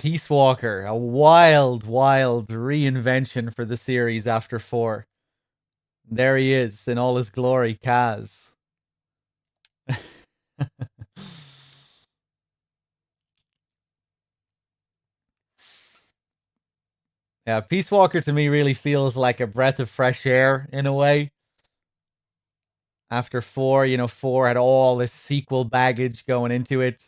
Peace Walker, a wild, wild reinvention for the series after 4. There he is in all his glory, Kaz. Yeah, Peace Walker to me really feels like a breath of fresh air in a way. After 4, 4 had all this sequel baggage going into it.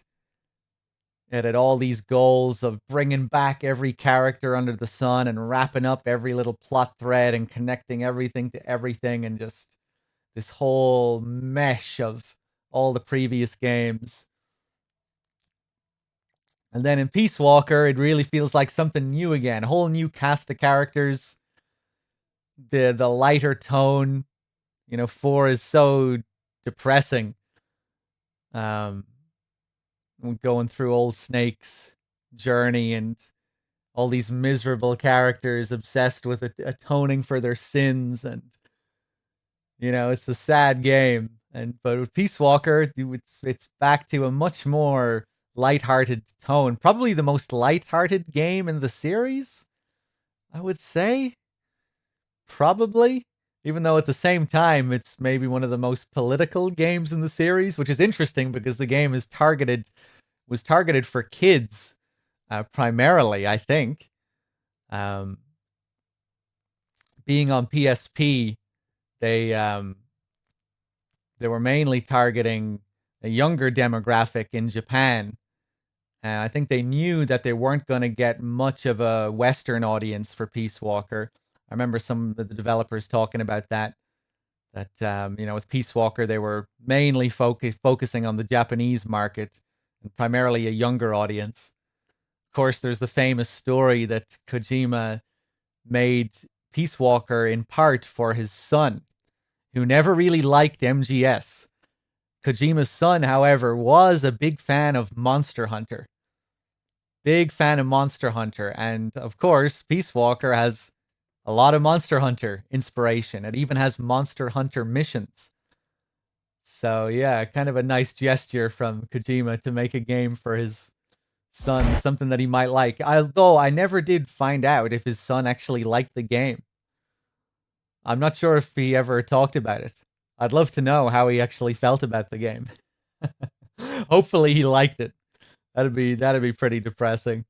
It had all these goals of bringing back every character under the sun and wrapping up every little plot thread and connecting everything to everything and just this whole mesh of all the previous games. And then in Peace Walker, it really feels like something new again. A whole new cast of characters. The lighter tone. 4 is so depressing. Um, going through old Snake's journey and all these miserable characters obsessed with atoning for their sins, and it's a sad game. But with Peace Walker, it's back to a much more lighthearted tone. Probably the most lighthearted game in the series, I would say. Probably. Even though at the same time it's maybe one of the most political games in the series, which is interesting because the game was targeted for kids, primarily, I think. Um, being on PSP, they were mainly targeting a younger demographic in Japan. And I think they knew that they weren't going to get much of a Western audience for Peace Walker. I remember some of the developers talking about that. With Peace Walker, they were mainly focusing on the Japanese market and primarily a younger audience. Of course, there's the famous story that Kojima made Peace Walker in part for his son, who never really liked MGS. Kojima's son, however, was a big fan of Monster Hunter. Big fan of Monster Hunter. And of course, Peace Walker has a lot of Monster Hunter inspiration. It even has Monster Hunter missions. So yeah, kind of a nice gesture from Kojima to make a game for his son, something that he might like. Although I never did find out if his son actually liked the game. I'm not sure if he ever talked about it. I'd love to know how he actually felt about the game. Hopefully he liked it. That'd be pretty depressing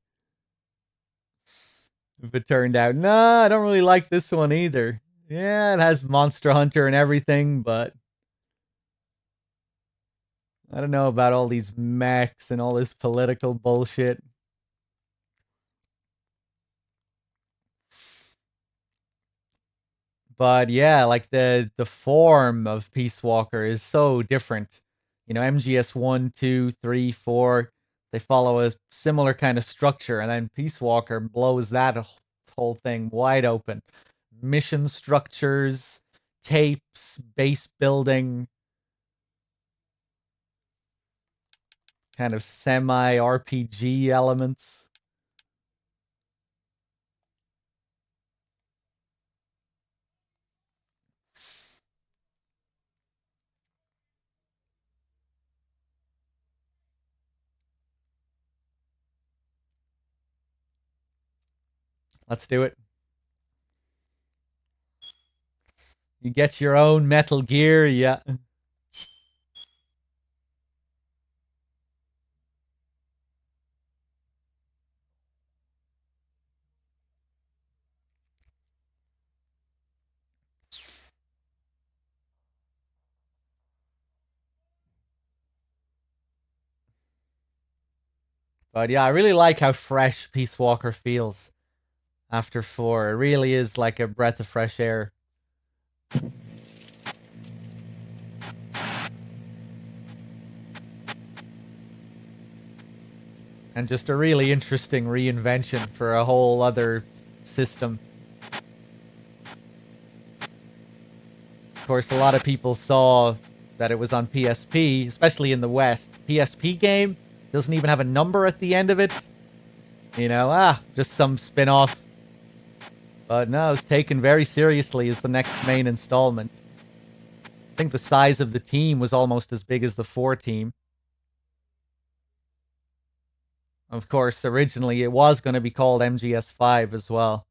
if it turned out, nah, I don't really like this one either. Yeah, it has Monster Hunter and everything, but I don't know about all these mechs and all this political bullshit. But yeah, like the form of Peace Walker is so different. MGS 1, 2, 3, 4, they follow a similar kind of structure, and then Peace Walker blows that whole thing wide open. Mission structures, tapes, base building, kind of semi RPG elements. Let's do it. You get your own Metal Gear, yeah. But yeah, I really like how fresh Peace Walker feels after 4. It really is like a breath of fresh air. And just a really interesting reinvention for a whole other system. Of course, a lot of people saw that it was on PSP, especially in the West. PSP game doesn't even have a number at the end of it. Just some spin-off. But no, it's taken very seriously as the next main installment. I think the size of the team was almost as big as the 4 team. Of course, originally it was going to be called MGS5 as well.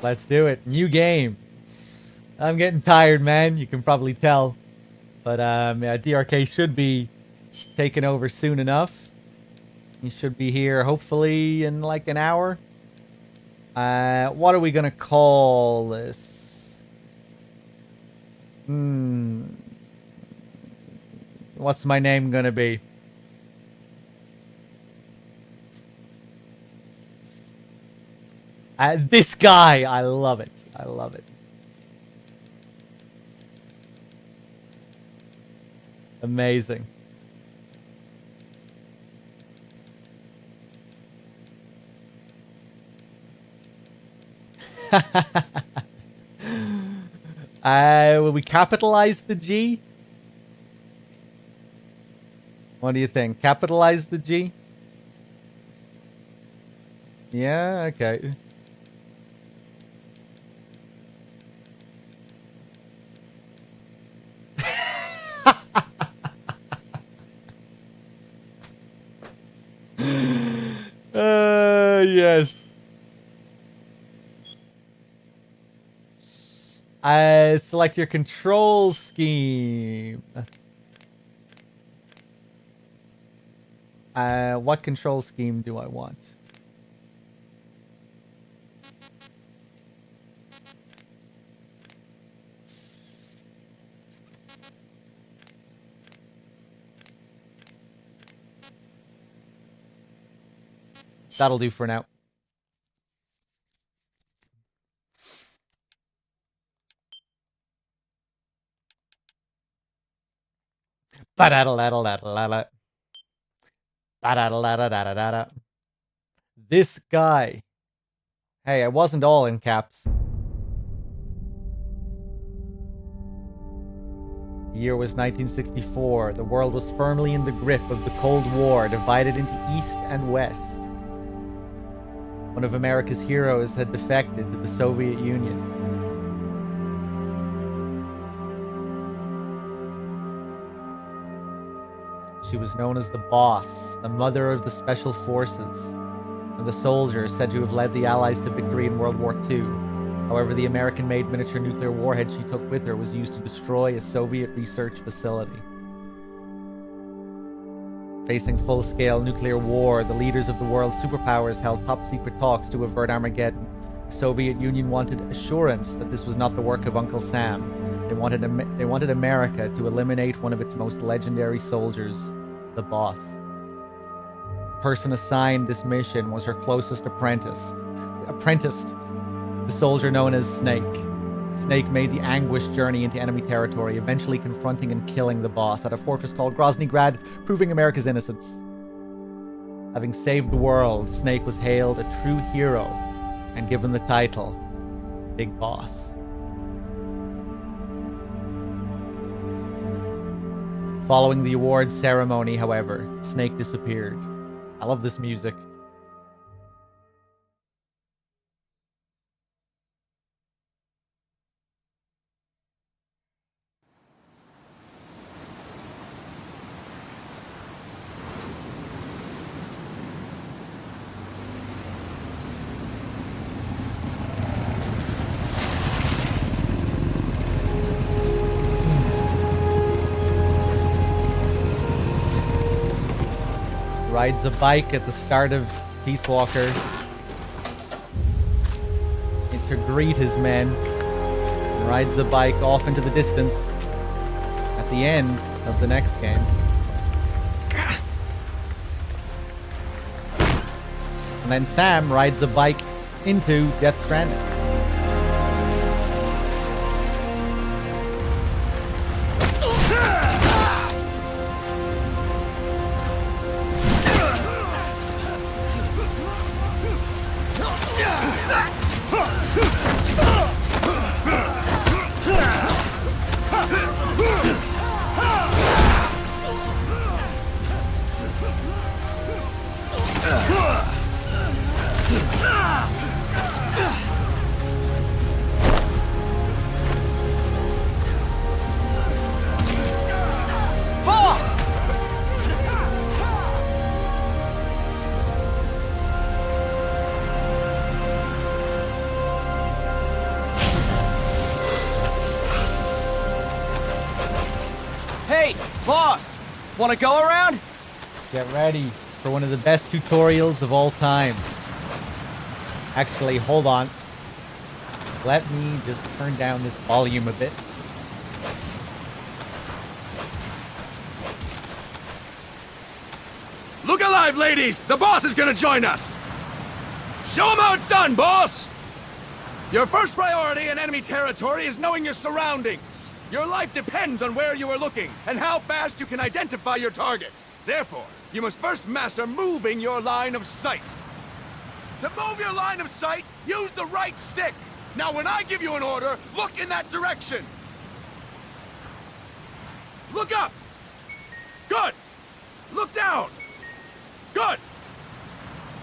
Let's do it. New game. I'm getting tired, man. You can probably tell. But yeah, DRK should be taking over soon enough. He should be here hopefully in like an hour. What are we gonna call this? What's my name gonna be? This guy. I love it. I love it. Amazing. Will we capitalize the G? What do you think? Capitalize the G? Yeah, okay. Yes. Select your control scheme. What control scheme do I want? That'll do for now. This guy. Hey, I wasn't all in caps. The year was 1964. The world was firmly in the grip of the Cold War, divided into East and West. One of America's heroes had defected to the Soviet Union. She was known as the Boss, the mother of the Special Forces, and the soldier said to have led the Allies to victory in World War II. However, the American-made miniature nuclear warhead she took with her was used to destroy a Soviet research facility. Facing full-scale nuclear war, the leaders of the world's superpowers held top-secret talks to avert Armageddon. The Soviet Union wanted assurance that this was not the work of Uncle Sam. They wanted America to eliminate one of its most legendary soldiers, the Boss. The person assigned this mission was her closest apprentice, the soldier known as Snake. Snake made the anguished journey into enemy territory, eventually confronting and killing the Boss at a fortress called Grozny Grad, proving America's innocence. Having saved the world, Snake was hailed a true hero and given the title Big Boss. Following the awards ceremony, however, Snake disappeared. I love this music. Rides a bike at the start of Peace Walker to greet his men. And rides a bike off into the distance at the end of the next game. And then Sam rides a bike into Death Stranding. Want to go around? Get ready for one of the best tutorials of all time. Actually, hold on. Let me just turn down this volume a bit. Look alive, ladies! The boss is gonna join us! Show him how it's done, boss! Your first priority in enemy territory is knowing your surroundings. Your life depends on where you are looking, and how fast you can identify your target. Therefore, you must first master moving your line of sight. To move your line of sight, use the right stick. Now when I give you an order, look in that direction. Look up. Good. Look down. Good.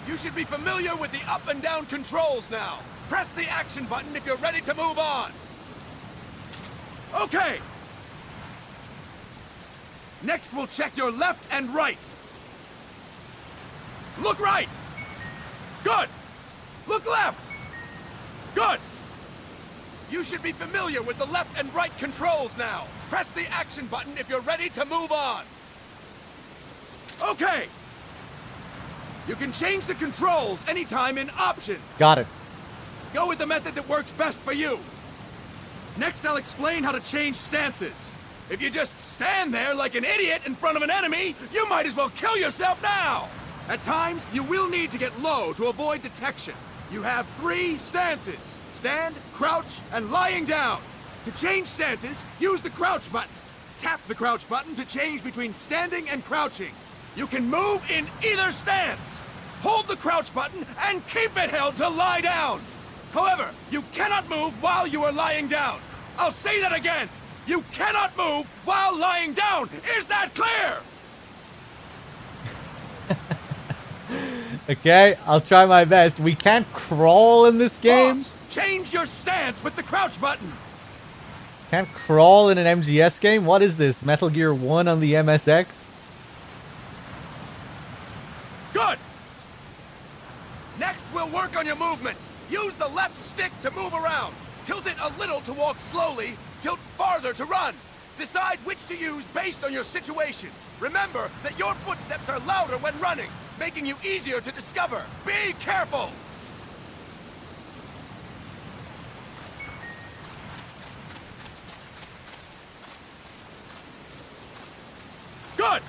You should be familiar with the up and down controls now. Press the action button if you're ready to move on. Okay. Next, we'll check your left and right. Look right. Good. Look left. Good. You should be familiar with the left and right controls now. Press the action button if you're ready to move on. Okay. You can change the controls anytime in options. Got it. Go with the method that works best for you. Next, I'll explain how to change stances. If you just stand there like an idiot in front of an enemy, you might as well kill yourself now! At times, you will need to get low to avoid detection. You have 3 stances: stand, crouch, and lying down. To change stances, use the crouch button. Tap the crouch button to change between standing and crouching. You can move in either stance. Hold the crouch button and keep it held to lie down. However, you cannot move while you are lying down. I'll say that again. You cannot move while lying down. Is that clear? Okay, I'll try my best. We can't crawl in this game. Boss, change your stance with the crouch button. Can't crawl in an MGS game? What is this? Metal Gear 1 on the MSX? Good. Next, we'll work on your movement. Use the left stick to move around. Tilt it a little to walk slowly. Tilt farther to run. Decide which to use based on your situation. Remember that your footsteps are louder when running, making you easier to discover. Be careful! Good!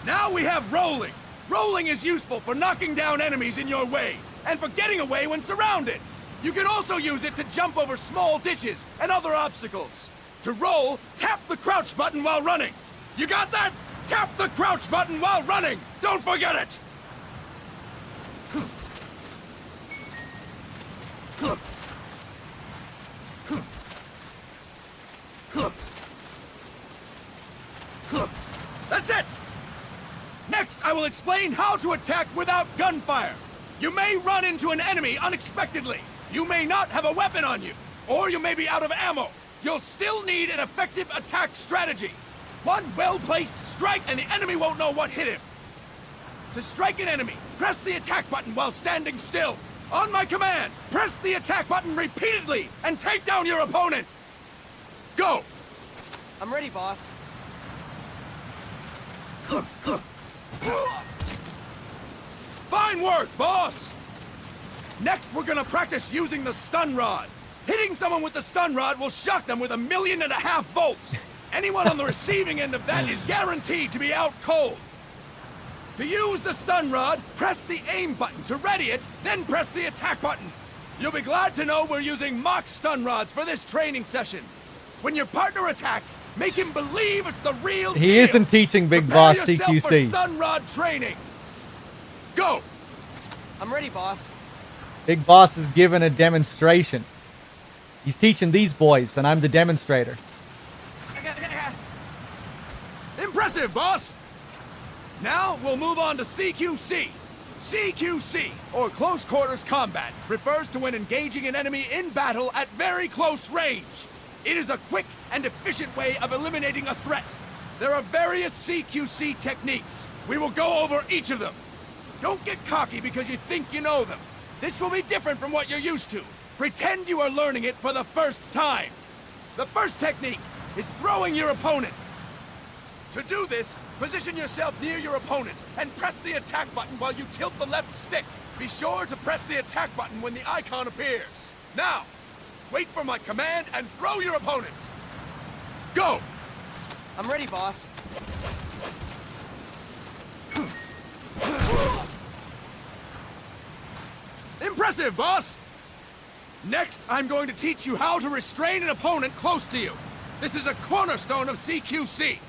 Now we have rolling. Rolling is useful for knocking down enemies in your way, and for getting away when surrounded. You can also use it to jump over small ditches and other obstacles. To roll, tap the crouch button while running. You got that? Tap the crouch button while running! Don't forget it! will explain how to attack without gunfire. You may run into an enemy unexpectedly. You may not have a weapon on you, or you may be out of ammo. You'll still need an effective attack strategy. One well-placed strike and the enemy won't know what hit him. To strike an enemy, press the attack button while standing still. On my command, press the attack button repeatedly and take down your opponent. Go! I'm ready, boss. Fine work, boss! Next, we're gonna practice using the stun rod. Hitting someone with the stun rod will shock them with 1.5 million volts. Anyone on the receiving end of that is guaranteed to be out cold. To use the stun rod, press the aim button to ready it, then press the attack button. You'll be glad to know we're using mock stun rods for this training session. When your partner attacks, make him believe it's the real deal. He isn't teaching Big Prepare Boss yourself for CQC. stun rod training. Go! I'm ready, boss. Big Boss is giving a demonstration. He's teaching these boys, and I'm the demonstrator. Impressive, boss! Now we'll move on to CQC. CQC, or Close Quarters Combat, refers to when engaging an enemy in battle at very close range. It is a quick and efficient way of eliminating a threat. There are various CQC techniques. We will go over each of them. Don't get cocky because you think you know them. This will be different from what you're used to. Pretend you are learning it for the first time. The first technique is throwing your opponent. To do this, position yourself near your opponent and press the attack button while you tilt the left stick. Be sure to press the attack button when the icon appears. Now, wait for my command and throw your opponent. Go! I'm ready, boss. Impressive, boss! Next, I'm going to teach you how to restrain an opponent close to you. This is a cornerstone of CQC.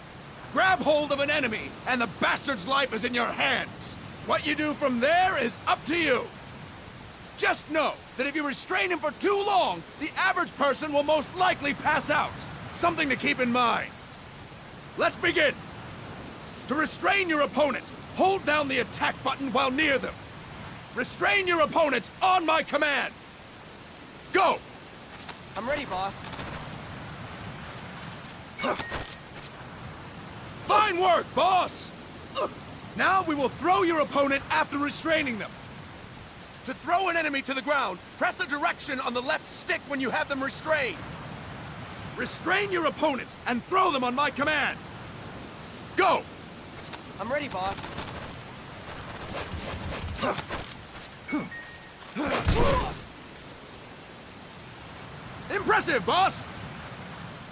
Grab hold of an enemy, and the bastard's life is in your hands. What you do from there is up to you. Just know that if you restrain him for too long, the average person will most likely pass out. Something to keep in mind. Let's begin. To restrain your opponent, hold down the attack button while near them. Restrain your opponent on my command. Go! I'm ready, boss. Fine work, boss! Now we will throw your opponent after restraining them. To throw an enemy to the ground, press a direction on the left stick when you have them restrained. Restrain your opponent and throw them on my command. Go! I'm ready, boss. Impressive, boss!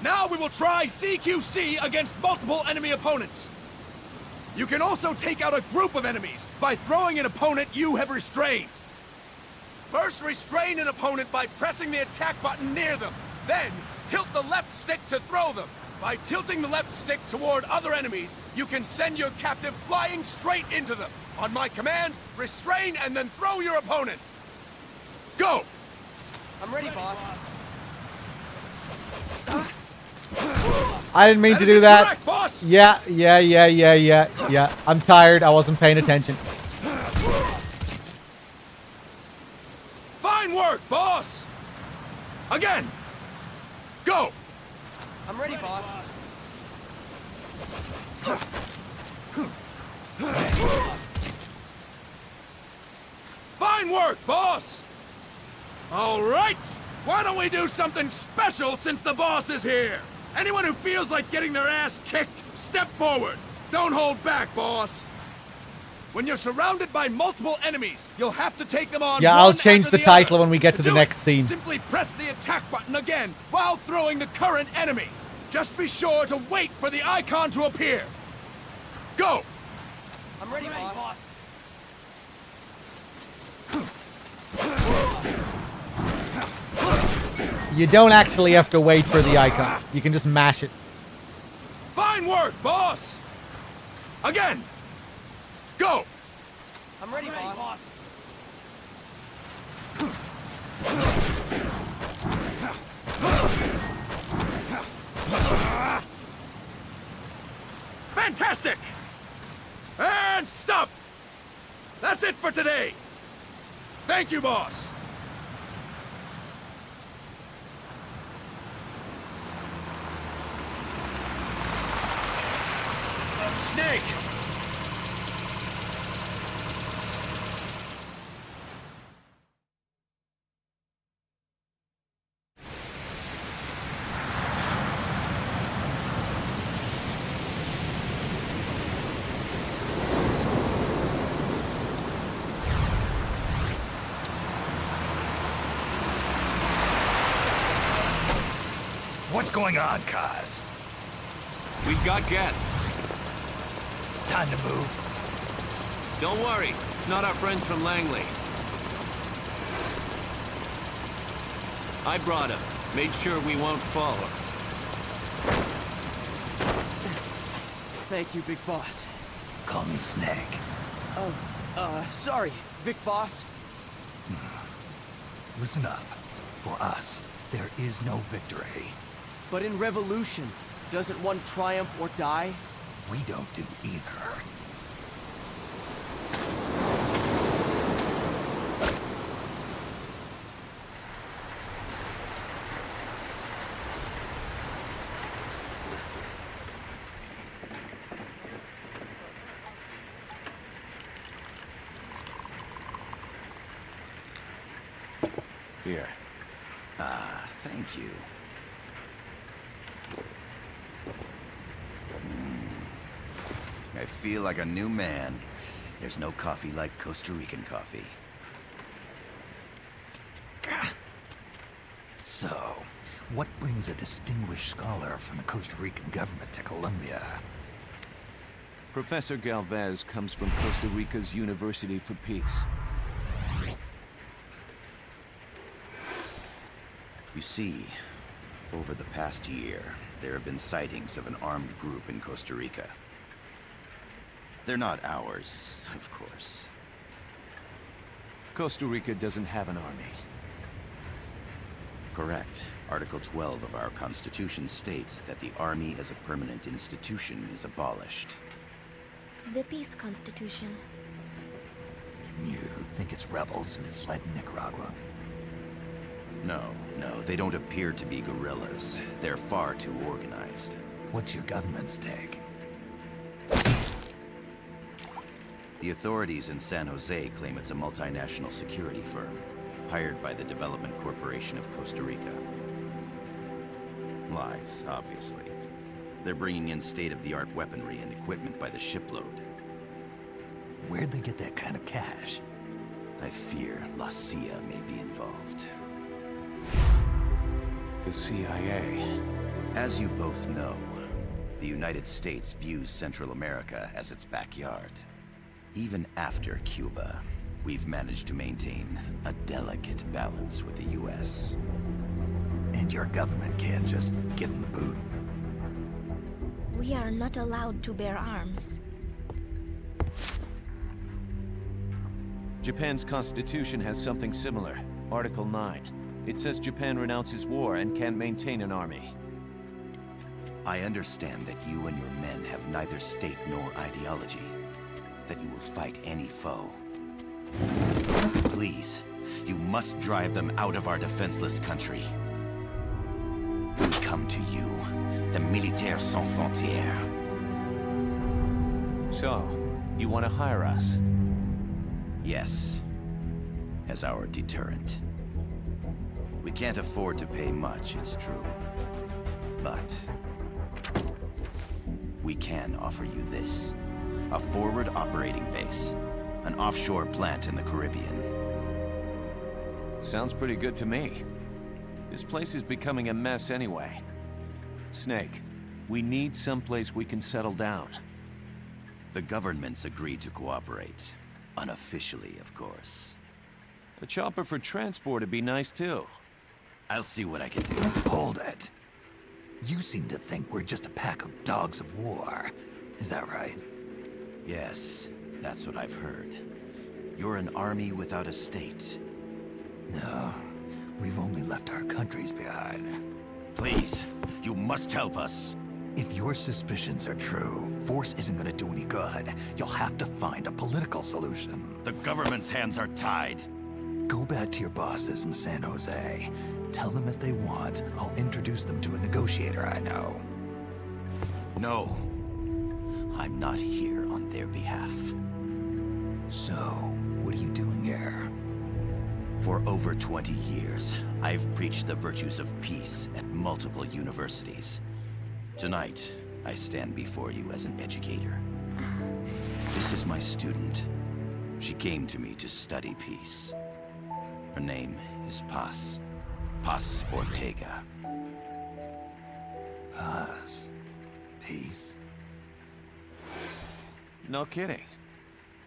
Now we will try CQC against multiple enemy opponents. You can also take out a group of enemies by throwing an opponent you have restrained. First, restrain an opponent by pressing the attack button near them. Then, tilt the left stick to throw them. By tilting the left stick toward other enemies, you can send your captive flying straight into them. On my command, restrain and then throw your opponent. Go! I'm ready, boss. I didn't mean to is do that. incorrect, boss! Yeah. I'm tired. I wasn't paying attention. Fine work, boss! Again! Go! I'm ready, boss. Fine work, boss! All right! Why don't we do something special since the boss is here? Anyone who feels like getting their ass kicked, step forward. Don't hold back, boss. When you're surrounded by multiple enemies, you'll have to take them on. Yeah, I'll one change after the title other. when we get to the do next it, scene. Simply press the attack button again while throwing the current enemy. Just be sure to wait for the icon to appear. Go! I'm ready, boss. You don't actually have to wait for the icon. You can just mash it. Fine work, boss! Again! Go! I'm ready, boss. Fantastic! And And stop! That's it for today! Thank you, boss! Snake! What's going on, Kaz? We've got guests. Time to move. Don't worry, it's not our friends from Langley. I brought him. Made sure we won't fall. Thank you, Big Boss. Call me Snake. Sorry, Vic Boss. Listen up. For us, there is no victory. But in Revolution, doesn't one triumph or die? We don't do either. Here. Thank you. I feel like a new man. There's no coffee like Costa Rican coffee. So, what brings a distinguished scholar from the Costa Rican government to Colombia? Professor Galvez comes from Costa Rica's University for Peace. You see, over the past year, there have been sightings of an armed group in Costa Rica. They're not ours, of course. Costa Rica doesn't have an army. Correct. Article 12 of our Constitution states that the Army as a permanent institution is abolished. The Peace Constitution. You think it's rebels who fled Nicaragua? No, they don't appear to be guerrillas. They're far too organized. What's your government's take? The authorities in San Jose claim it's a multinational security firm, hired by the Development Corporation of Costa Rica. Lies, obviously. They're bringing in state-of-the-art weaponry and equipment by the shipload. Where'd they get that kind of cash? I fear La CIA may be involved. The CIA. As you both know, the United States views Central America as its backyard. Even after Cuba, we've managed to maintain a delicate balance with the U.S. And your government can't just give them the boot? We are not allowed to bear arms. Japan's constitution has something similar. Article 9. It says Japan renounces war and can't maintain an army. I understand that you and your men have neither state nor ideology. That you will fight any foe. Please, you must drive them out of our defenseless country. We come to you, the Militaires Sans Frontières. So, you want to hire us? Yes, as our deterrent. We can't afford to pay much, it's true. But we can offer you this. A forward operating base. An offshore plant in the Caribbean. Sounds pretty good to me. This place is becoming a mess anyway. Snake, we need someplace we can settle down. The governments agreed to cooperate. Unofficially, of course. A chopper for transport would be nice too. I'll see what I can do. Hold it. You seem to think we're just a pack of dogs of war. Is that right? Yes, that's what I've heard. You're an army without a state. No, we've only left our countries behind. Please, you must help us. If your suspicions are true, force isn't gonna do any good. You'll have to find a political solution. The government's hands are tied. Go back to your bosses in San Jose. Tell them if they want, I'll introduce them to a negotiator I know. No. I'm not here on their behalf. So, what are you doing here? For over 20 years, I've preached the virtues of peace at multiple universities. Tonight, I stand before you as an educator. This is my student. She came to me to study peace. Her name is Paz. Paz Ortega. Paz. Peace. No kidding.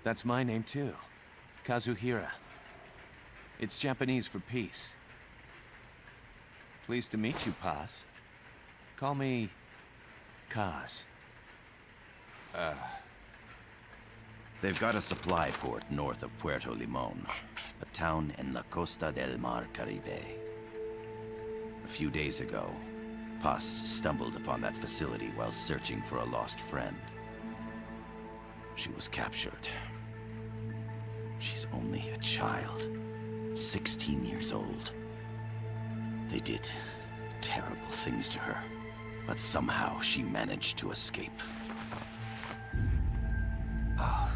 That's my name too. Kazuhira. It's Japanese for peace. Pleased to meet you, Paz. Call me Kaz. They've got a supply port north of Puerto Limon, a town in La Costa del Mar Caribe. A few days ago, Paz stumbled upon that facility while searching for a lost friend. She was captured. She's only a child, 16 years old. They did terrible things to her, but somehow she managed to escape. Oh,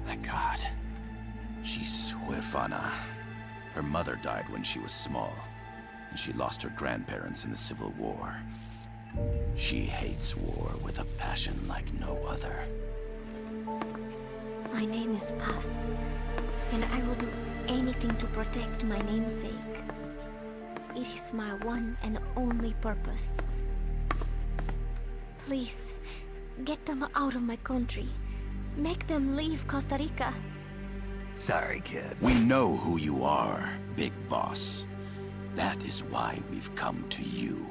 my God. She's huérfana. Her mother died when she was small, and she lost her grandparents in the Civil War. She hates war with a passion like no other. My name is Paz, and I will do anything to protect my namesake. It is my one and only purpose. Please, get them out of my country. Make them leave Costa Rica. Sorry, kid. We know who you are, Big Boss. That is why we've come to you.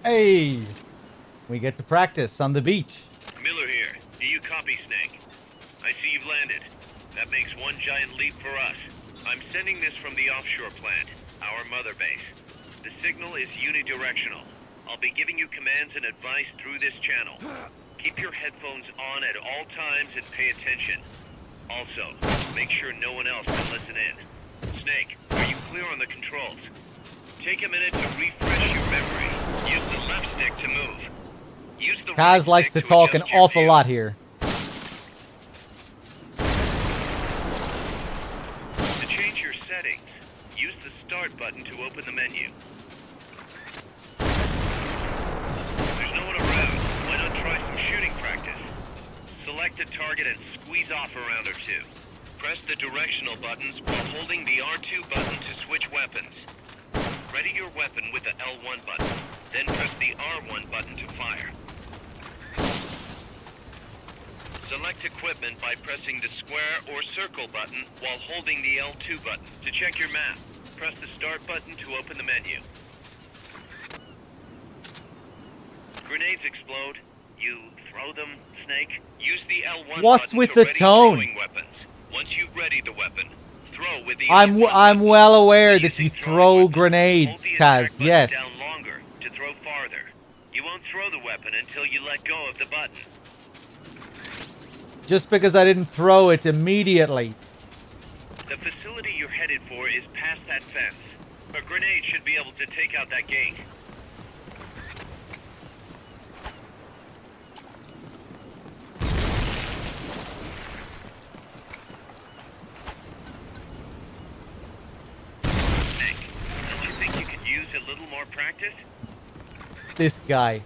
Hey, we get to practice on the beach. Miller here. Do you copy, Snake? I see you've landed. That makes one giant leap for us. I'm sending this from the offshore plant, our mother base. The signal is unidirectional. I'll be giving you commands and advice through this channel. Keep your headphones on at all times and pay attention. Also, make sure no one else can listen in. Snake, are you clear on the controls? Take a minute to refresh your memory. Use the left stick to move. Use the right Kaz likes to stick talk an adjust your awful view. lot here. To change your settings, use the start button to open the menu. There's no one around. Why not try some shooting practice? Select a target and squeeze off a round or two. Press the directional buttons while holding the R2 button to switch weapons. Ready your weapon with the L1 button, then press the R1 button to fire. Select equipment by pressing the square or circle button while holding the L2 button. To check your map, press the start button to open the menu. Grenades explode. You throw them, Snake? Use the L1 What's button with to the ready tone? throwing weapons. Once you've readied the weapon, throw with the I'm L1 I'm button. well aware that Using you throwing throw weapons, grenades, hold the attack Kaz. button Yes. down longer to throw farther. You won't throw the weapon until you let go of the button. Just because I didn't throw it immediately. The facility you're headed for is past that fence. A grenade should be able to take out that gate. Snake, don't you think you could use a little more practice? This guy.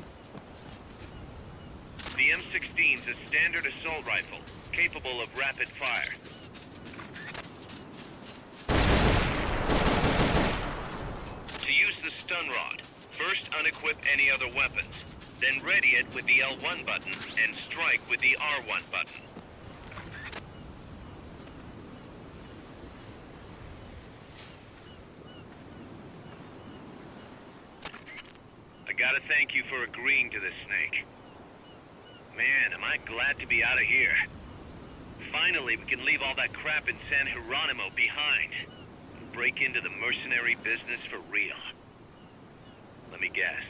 The M16's a standard assault rifle, capable of rapid fire. To use the stun rod, First, unequip any other weapons. Then ready it with the L1 button and strike with the R1 button. I gotta thank you for agreeing to this, Snake. Man, am I glad to be out of here. Finally, we can leave all that crap in San Geronimo behind and break into the mercenary business for real. Let me guess.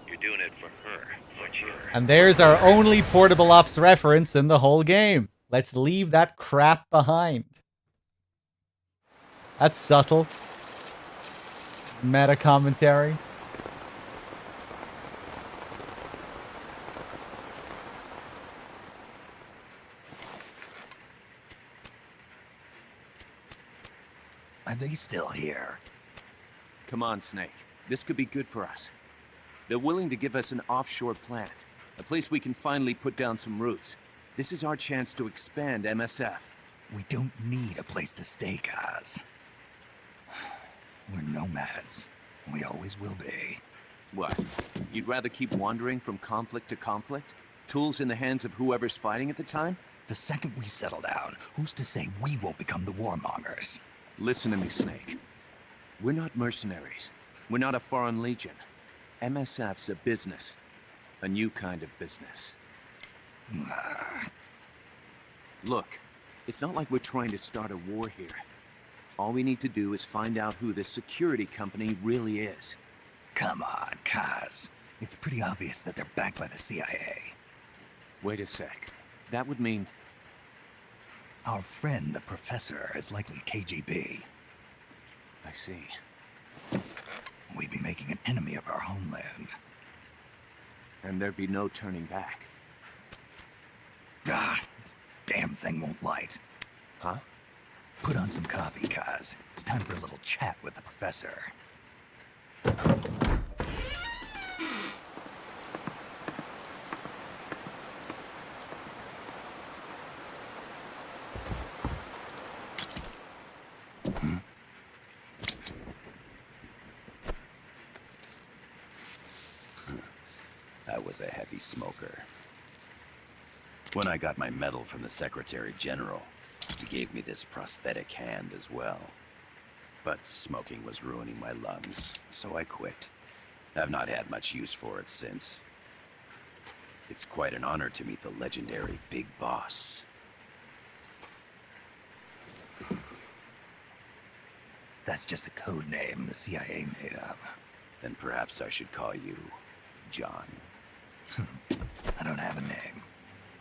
You're doing it for her, aren't you? And there's our only Portable Ops reference in the whole game. Let's leave that crap behind. That's subtle. Meta commentary. Are they still here? Come on, Snake. This could be good for us. They're willing to give us an offshore plant, a place we can finally put down some roots. This is our chance to expand MSF. We don't need a place to stay, Kaz. We're nomads. We always will be. What? You'd rather keep wandering from conflict to conflict? Tools in the hands of whoever's fighting at the time? The second we settle down, who's to say we won't become the warmongers? Listen to me, Snake. We're not mercenaries. We're not a foreign legion. MSF's a business. A new kind of business. Look, it's not like we're trying to start a war here. All we need to do is find out who this security company really is. Come on, Kaz. It's pretty obvious that they're backed by the CIA. Wait a sec. That would mean... Our friend, the Professor, is likely KGB. I see. We'd be making an enemy of our homeland. And there'd be no turning back. This damn thing won't light. Huh? Put on some coffee, Kaz. It's time for a little chat with the Professor. I was a heavy smoker. When I got my medal from the Secretary General, he gave me this prosthetic hand as well. But smoking was ruining my lungs, so I quit. I've not had much use for it since. It's quite an honor to meet the legendary Big Boss. That's just a code name the CIA made up. Then perhaps I should call you John. I don't have a name.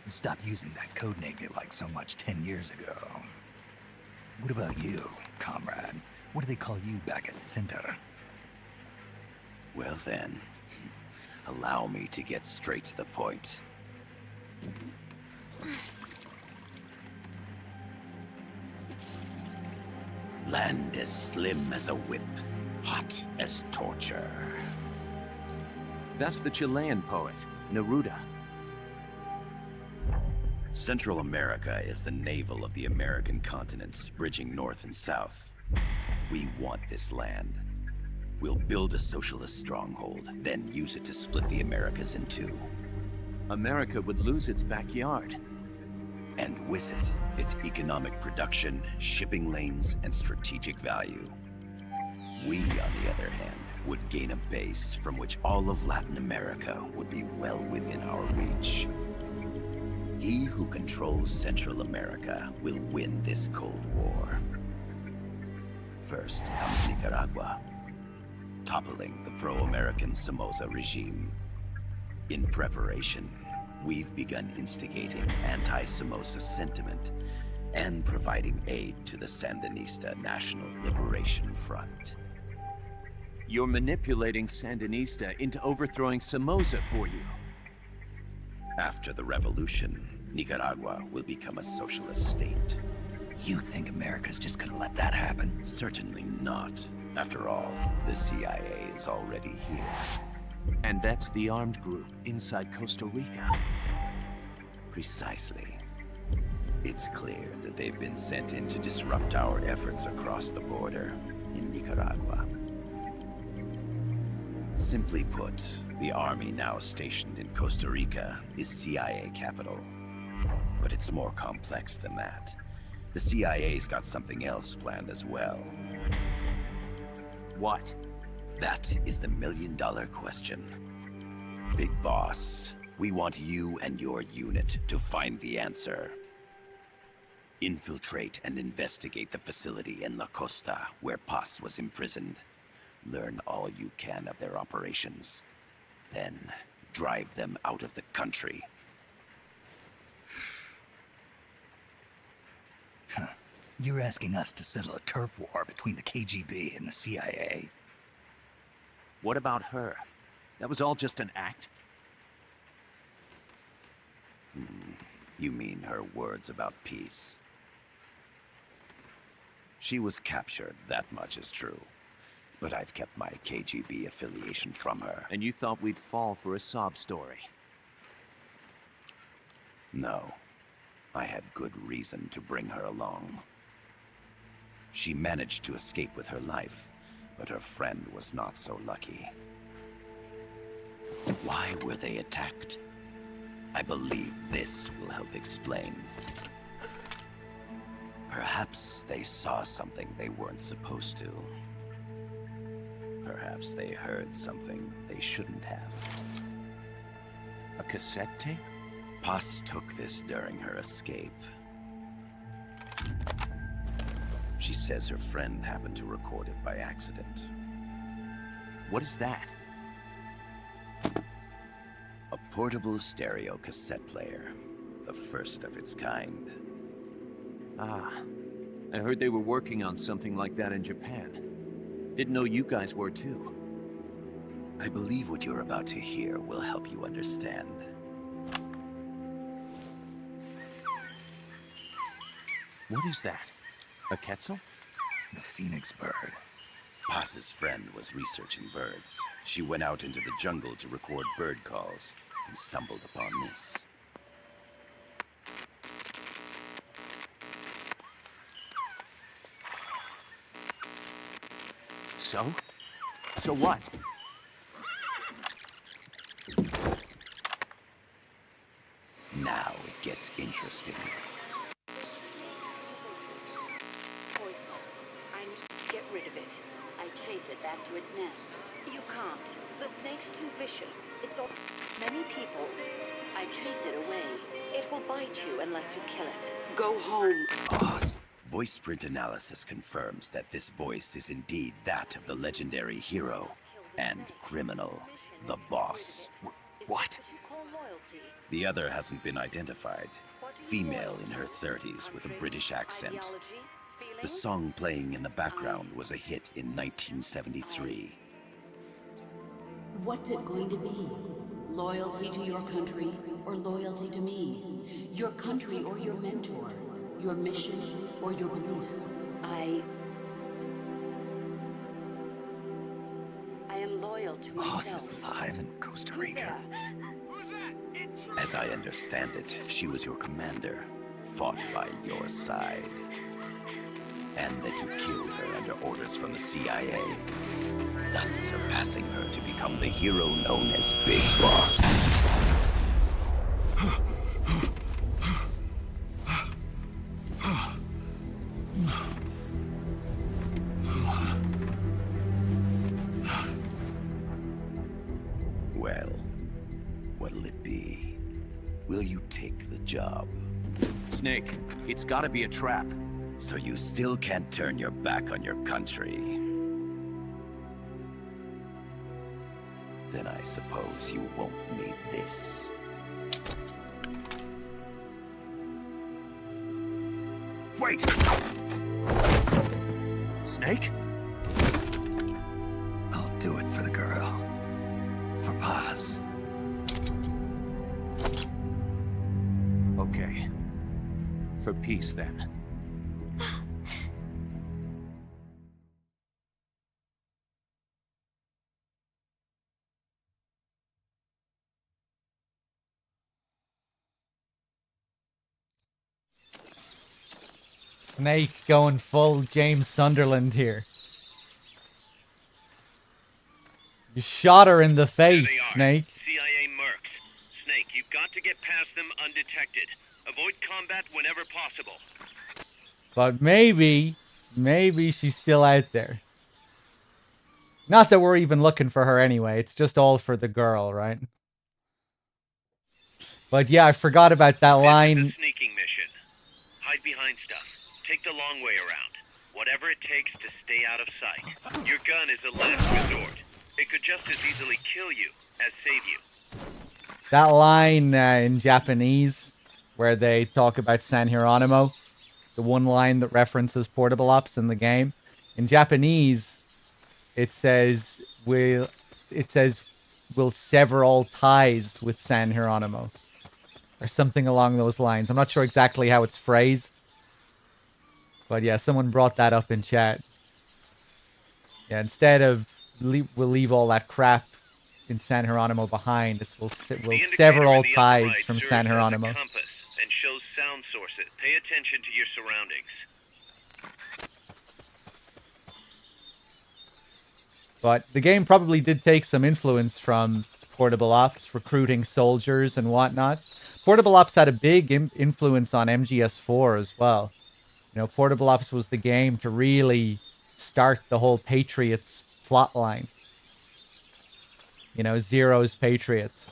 You stopped using that code name you liked so much 10 years ago. What about you, comrade? What do they call you back at Center? Well then, allow me to get straight to the point. Land as slim as a whip, hot as torture. That's the Chilean poet, Neruda. Central America is the navel of the American continents, bridging north and south. We want this land. We'll build a socialist stronghold, then use it to split the Americas in two. America would lose its backyard. And with it, its economic production, shipping lanes, and strategic value. We, on the other hand, would gain a base from which all of Latin America would be well within our reach. He who controls Central America will win this Cold War. First comes Nicaragua, toppling the pro-American Somoza regime. In preparation, we've begun instigating anti-Somoza sentiment and providing aid to the Sandinista National Liberation Front. You're manipulating Sandinista into overthrowing Somoza for you. After the revolution, Nicaragua will become a socialist state. You think America's just gonna let that happen? Certainly not. After all, the CIA is already here. And that's the armed group inside Costa Rica. Precisely. It's clear that they've been sent in to disrupt our efforts across the border in Nicaragua. Simply put, the army now stationed in Costa Rica is CIA capital. But it's more complex than that. The CIA's got something else planned as well. What? That is the million-dollar question. Big Boss, we want you and your unit to find the answer. Infiltrate and investigate the facility in La Costa, where Paz was imprisoned. Learn all you can of their operations. Then, drive them out of the country. You're asking us to settle a turf war between the KGB and the CIA? What about her? That was all just an act? You mean her words about peace? She was captured, that much is true. But I've kept my KGB affiliation from her. And you thought we'd fall for a sob story? No. I had good reason to bring her along. She managed to escape with her life, but her friend was not so lucky. Why were they attacked? I believe this will help explain. Perhaps they saw something they weren't supposed to. Perhaps they heard something they shouldn't have. A cassette tape? Paz took this during her escape. She says her friend happened to record it by accident. What is that? A portable stereo cassette player. The first of its kind. Ah, I heard they were working on something like that in Japan. Didn't know you guys were too. I believe what you're about to hear will help you understand. What is that? A Quetzal? The phoenix bird. Paz's friend was researching birds. She went out into the jungle to record bird calls and stumbled upon this. So? So what? Now it gets interesting. Poisonous. I need to get rid of it. I chase it back to its nest. You can't. The snake's too vicious. It's all... Many people. I chase it away. It will bite you unless you kill it. Go home. Boss. Voice print analysis confirms that this voice is indeed that of the legendary hero and criminal, the Boss. What? The other hasn't been identified. Female in her 30s with a British accent. The song playing in the background was a hit in 1973. What's it going to be? Loyalty to your country or loyalty to me? Your country or your mentor? Your mission or your beliefs? I am loyal to Boss is myself. alive in Costa Rica. As I understand it, she was your commander, fought by your side. And that you killed her under orders from the CIA, thus surpassing her to become the hero known as Big Boss. Well, what'll it be? Will you take the job? Snake, it's gotta be a trap. So you still can't turn your back on your country? Then I suppose you won't need this. Wait! Snake? I'll do it for the girl. For Paz. Okay. For peace, then. Snake going full James Sunderland here. You shot her in the There face, they are. Snake. CIA mercs. Snake, you've got to get past them undetected. Avoid combat whenever possible. But maybe she's still out there. Not that we're even looking for her anyway. It's just all for the girl, right? But yeah, I forgot about that This is line. a sneaking mission. Hide behind stuff. Take the long way around. Whatever it takes to stay out of sight. Your gun is a last resort. It could just as easily kill you as save you. That line in Japanese where they talk about San Hieronymo, the one line that references portable ops in the game. In Japanese, it says we'll sever all ties with San Hieronymo, or something along those lines. I'm not sure exactly how it's phrased, but yeah, someone brought that up in chat. Yeah, instead of we'll leave all that crap in San Hieronymo behind, we'll sever all ties from San Hieronymo. Compass and shows sound sources. Pay attention to your surroundings. But the game probably did take some influence from Portable Ops, recruiting soldiers and whatnot. Portable Ops had a big influence on MGS4 as well. You know, Portable Ops was the game to really start the whole Patriots plotline. You know, Zero's Patriots.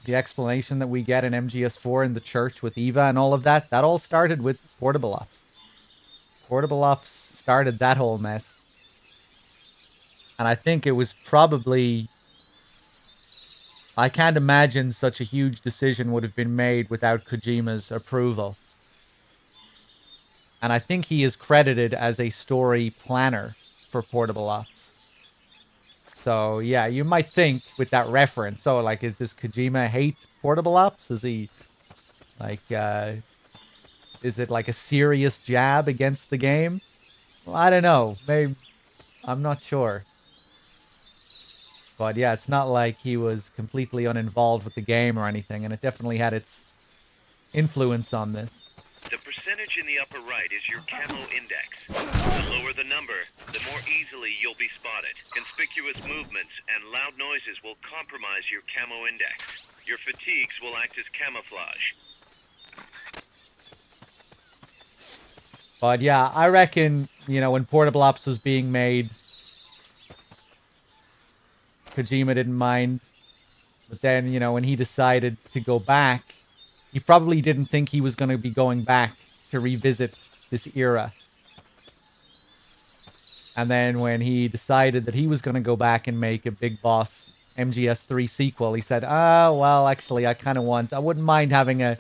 The explanation that we get in MGS4 in the church with Eva and all of that, that all started with Portable Ops. Portable Ops started that whole mess. And I think it was probably... I can't imagine such a huge decision would have been made without Kojima's approval. And I think he is credited as a story planner for Portable Ops. So, yeah, you might think with that reference, oh, like, does Kojima hate Portable Ops? Is he, like, is it like a serious jab against the game? Well, I don't know. Maybe, I'm not sure. But yeah, it's not like he was completely uninvolved with the game or anything, and it definitely had its influence on this. The percentage in the upper right is your camo index. The lower the number, the more easily you'll be spotted. Conspicuous movements and loud noises will compromise your camo index. Your fatigues will act as camouflage. But yeah, I reckon, you know, when Portable Ops was being made, Kojima didn't mind. But then, you know, when he decided to go back, he probably didn't think he was going to be going back to revisit this era. And then when he decided that he was going to go back and make a Big Boss MGS3 sequel, he said, well, actually, I wouldn't mind having a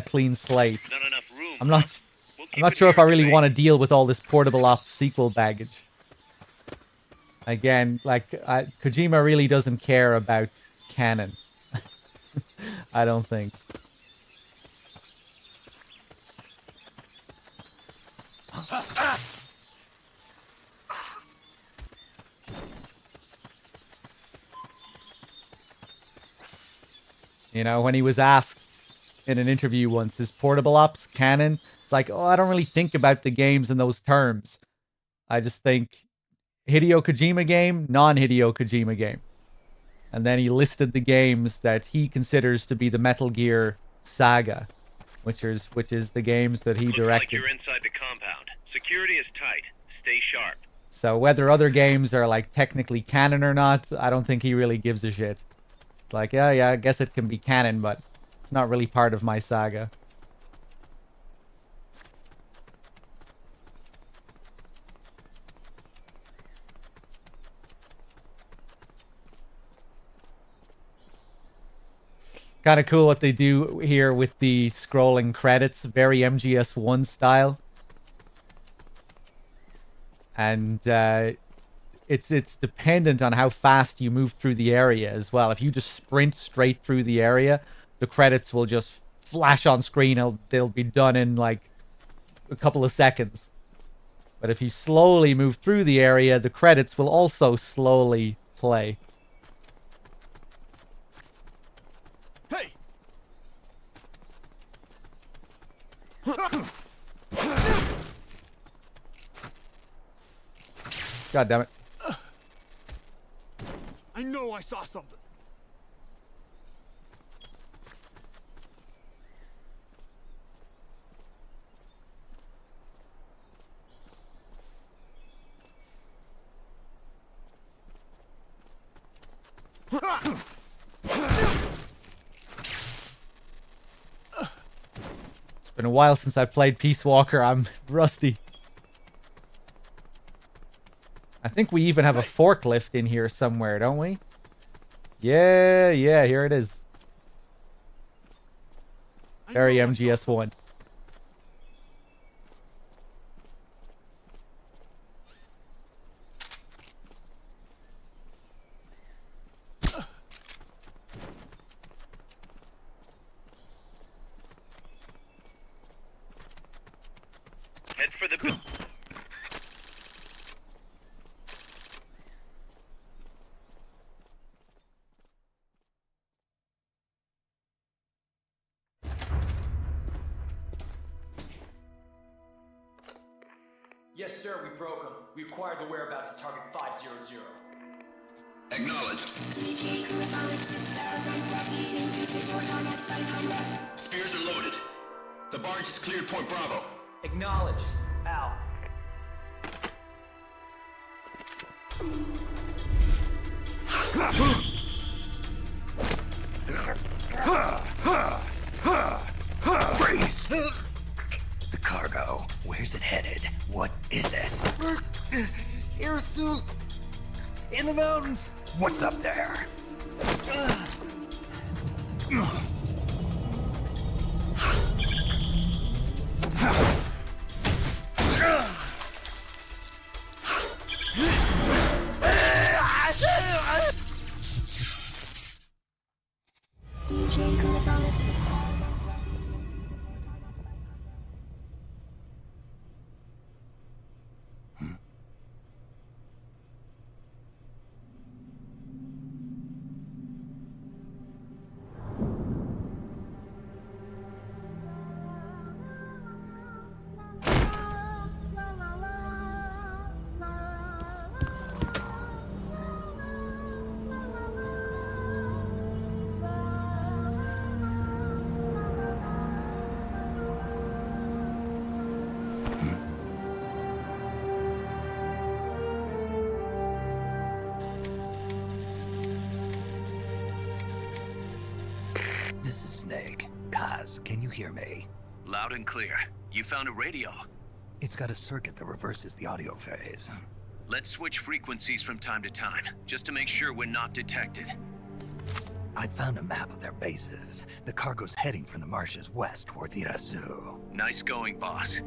clean slate. Not enough room. I'm not sure if I really want to deal with all this Portable Ops sequel baggage. Again, like, Kojima really doesn't care about canon. I don't think. You know, when he was asked in an interview once, is Portable Ops canon? It's like, oh, I don't really think about the games in those terms. I just think Hideo Kojima game, non-Hideo Kojima game. And then he listed the games that he considers to be the Metal Gear saga, which is the games that he directed. Looks like you're inside the compound. Security is tight. Stay sharp. So whether other games are like technically canon or not, I don't think he really gives a shit. It's like, yeah, I guess it can be canon, but it's not really part of my saga. Kind of cool what they do here with the scrolling credits, very MGS1 style. And it's dependent on how fast you move through the area as well. If you just sprint straight through the area, the credits will just flash on screen. They'll be done in like a couple of seconds. But if you slowly move through the area, the credits will also slowly play. Hey! God damn it. I know I saw something. It's been a while since I played Peace Walker. I'm rusty. I think we even have a forklift in here somewhere, don't we? Yeah, here it is. Very MGS1. Head for the... Yes, sir, we broke them. We acquired the whereabouts of target 500. Acknowledged. Spears are loaded. The barge has cleared Point Bravo. Acknowledged. Out. Freeze! The cargo. Where's it headed? What is it? Irasu! In the mountains! What's up there? This is Snake. Kaz, can you hear me? Loud and clear. You found a radio. It's got a circuit that reverses the audio phase. Let's switch frequencies from time to time, just to make sure we're not detected. I found a map of their bases. The cargo's heading from the marshes west towards Irasu. Nice going, boss.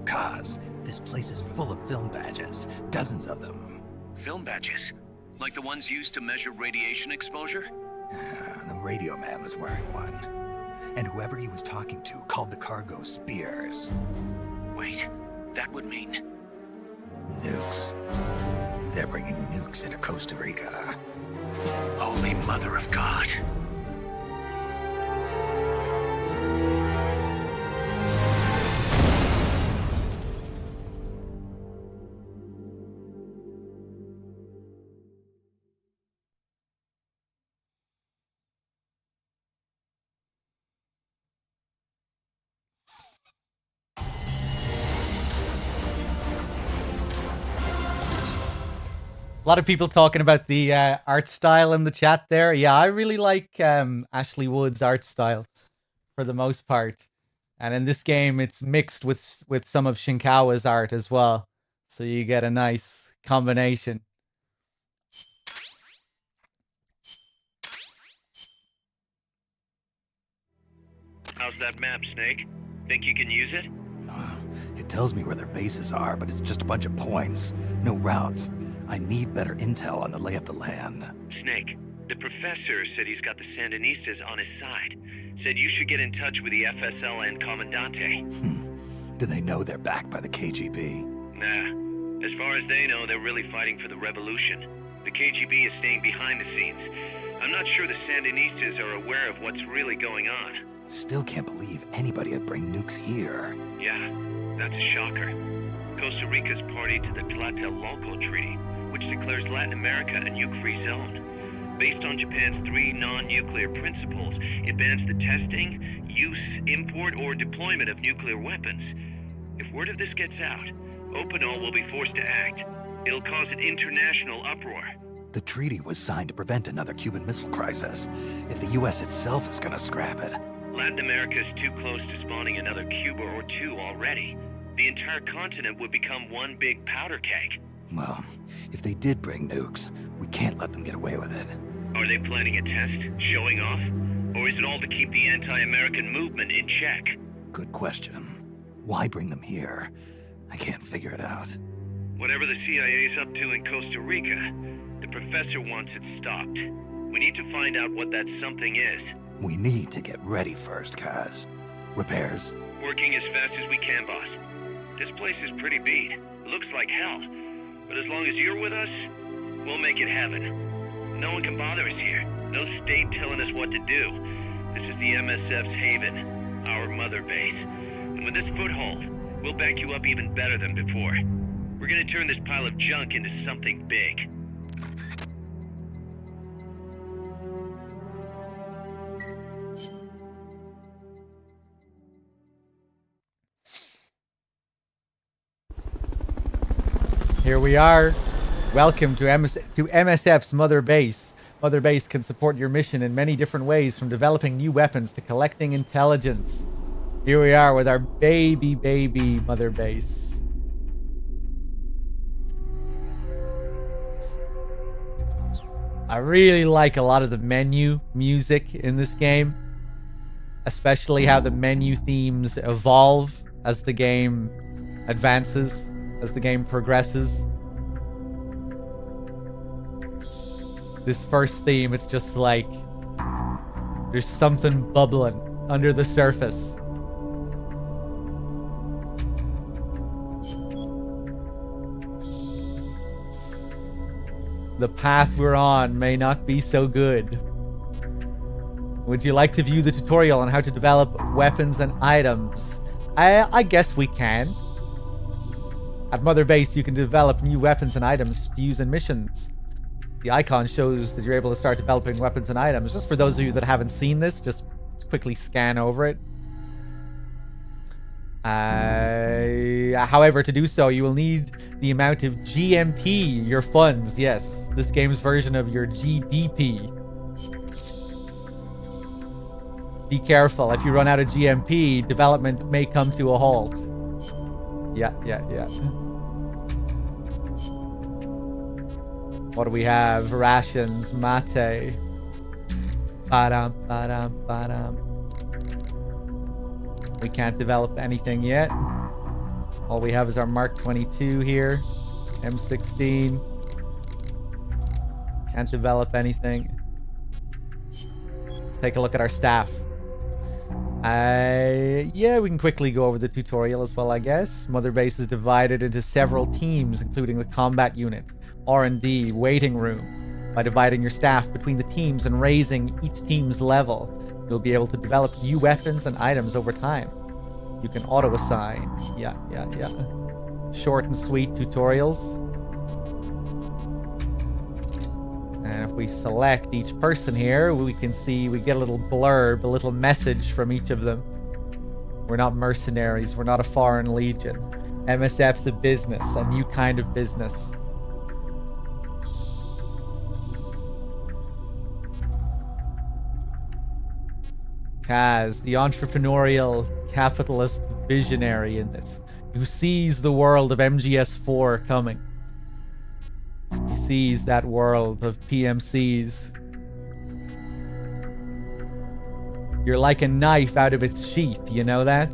Kaz, this place is full of film badges. Dozens of them. Film badges? Like the ones used to measure radiation exposure? The radio man was wearing one. And whoever he was talking to called the cargo Spears. Wait, that would mean... Nukes. They're bringing nukes into Costa Rica. Holy Mother of God. A lot of people talking about the art style in the chat there. Yeah, I really like Ashley Wood's art style for the most part. And in this game, it's mixed with some of Shinkawa's art as well. So you get a nice combination. How's that map, Snake? Think you can use it? It tells me where their bases are, but it's just a bunch of points. No routes. I need better intel on the lay of the land. Snake, the professor said he's got the Sandinistas on his side. Said you should get in touch with the FSL and Comandante. Do they know they're backed by the KGB? Nah. As far as they know, they're really fighting for the revolution. The KGB is staying behind the scenes. I'm not sure the Sandinistas are aware of what's really going on. Still can't believe anybody would bring nukes here. Yeah, that's a shocker. Costa Rica's party to the Tlatelolco Treaty, which declares Latin America a nuke-free zone. Based on Japan's 3 non-nuclear principles, it bans the testing, use, import, or deployment of nuclear weapons. If word of this gets out, Opinol will be forced to act. It'll cause an international uproar. The treaty was signed to prevent another Cuban Missile Crisis. If the U.S. itself is gonna scrap it... Latin America is too close to spawning another Cuba or two already. The entire continent would become one big powder keg. Well, if they did bring nukes, we can't let them get away with it. Are they planning a test? Showing off? Or is it all to keep the anti-American movement in check? Good question. Why bring them here? I can't figure it out. Whatever the CIA's up to in Costa Rica, the professor wants it stopped. We need to find out what that something is. We need to get ready first, Kaz. Repairs? Working as fast as we can, boss. This place is pretty beat. It looks like hell. But as long as you're with us, we'll make it heaven. No one can bother us here. No state telling us what to do. This is the MSF's haven, our mother base. And with this foothold, we'll back you up even better than before. We're gonna turn this pile of junk into something big. Here we are. Welcome to MSF's Mother Base. Mother Base can support your mission in many different ways, from developing new weapons to collecting intelligence. Here we are with our baby Mother Base. I really like a lot of the menu music in this game, especially how the menu themes evolve as the game advances, as the game progresses. This first theme, it's just like there's something bubbling under the surface. The path we're on may not be so good. Would you like to view the tutorial on how to develop weapons and items? I guess we can. At Mother Base, you can develop new weapons and items to use in missions. The icon shows that you're able to start developing weapons and items. Just for those of you that haven't seen this, just quickly scan over it. However, to do so, you will need the amount of GMP, your funds. Yes, this game's version of your GDP. Be careful. If you run out of GMP, development may come to a halt. Yeah. What do we have? Rations, mate. Ba-dum. We can't develop anything yet. All we have is our Mark 22 here. M16. Can't develop anything. Let's take a look at our staff. Yeah, we can quickly go over the tutorial as well, I guess. Mother Base is divided into several teams, including the combat unit, R&D, waiting room. By dividing your staff between the teams and raising each team's level, you'll be able to develop new weapons and items over time. You can auto-assign. Yeah. Short and sweet tutorials. And if we select each person here, we can see we get a little blurb, a little message from each of them. We're not mercenaries. We're not a foreign legion. MSF's a business, a new kind of business. Kaz, the entrepreneurial capitalist visionary in this, who sees the world of MGS4 coming. He sees that world of PMCs. You're like a knife out of its sheath, you know that?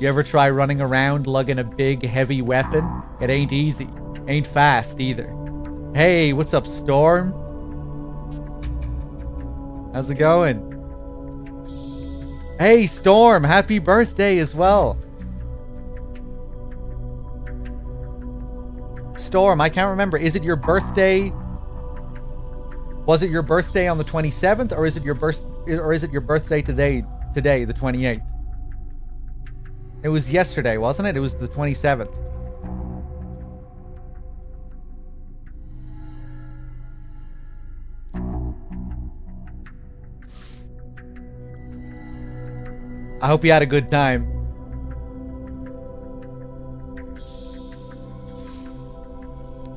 You ever try running around lugging a big, heavy weapon? It ain't easy. Ain't fast, either. Hey, what's up, Storm? How's it going? Hey, Storm, happy birthday as well. Storm, I can't remember. Is it your birthday? Was it your birthday on the 27th, or is it your birthday today, the 28th? It was yesterday, wasn't it? It was the 27th. I hope you had a good time.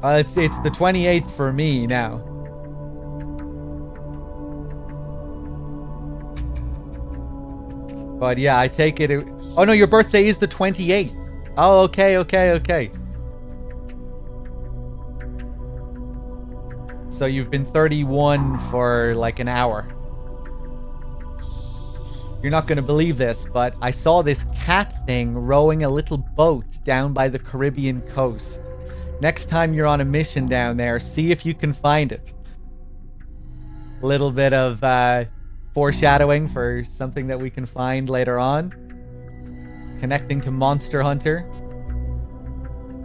It's the 28th for me now. But yeah, I take it... Oh no, your birthday is the 28th. Oh, okay. So you've been 31 for like an hour. You're not going to believe this, but I saw this cat thing rowing a little boat down by the Caribbean coast. Next time you're on a mission down there, see if you can find it. A little bit of foreshadowing for something that we can find later on. Connecting to Monster Hunter.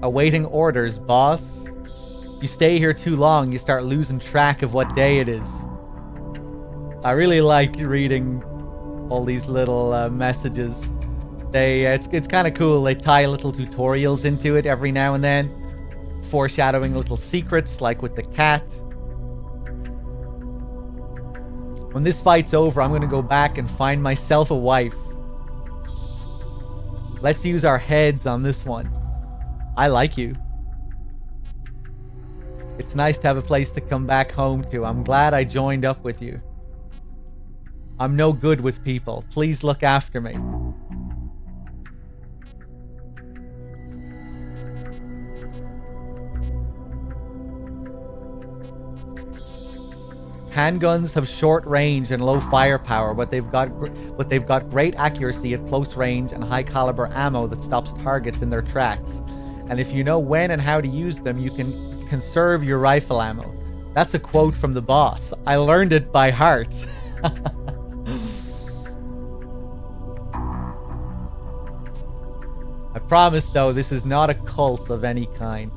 Awaiting orders, boss. You stay here too long, you start losing track of what day it is. I really like reading all these little messages. It's kind of cool. They tie little tutorials into it every now and then, foreshadowing little secrets, like with the cat. When this fight's over, I'm gonna go back and find myself a wife. Let's use our heads on this one. I like you. It's nice to have a place to come back home to. I'm glad I joined up with you. I'm no good with people. Please look after me. Handguns have short range and low firepower, but they've got great accuracy at close range and high caliber ammo that stops targets in their tracks. And if you know when and how to use them, you can conserve your rifle ammo. That's a quote from the boss. I learned it by heart. I promise, though, this is not a cult of any kind.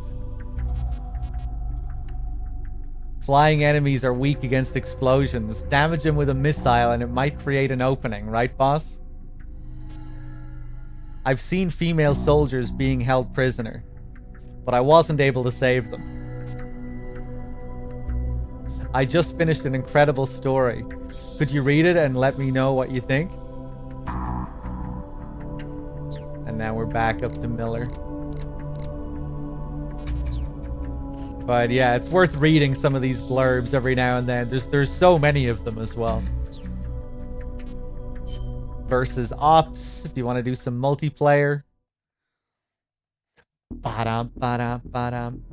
Flying enemies are weak against explosions. Damage them with a missile and it might create an opening, right, boss? I've seen female soldiers being held prisoner, but I wasn't able to save them. I just finished an incredible story. Could you read it and let me know what you think? And now we're back up to Miller. But yeah, it's worth reading some of these blurbs every now and then. There's so many of them as well. Versus Ops, if you want to do some multiplayer. Ba-dum, ba-dum, ba-dum.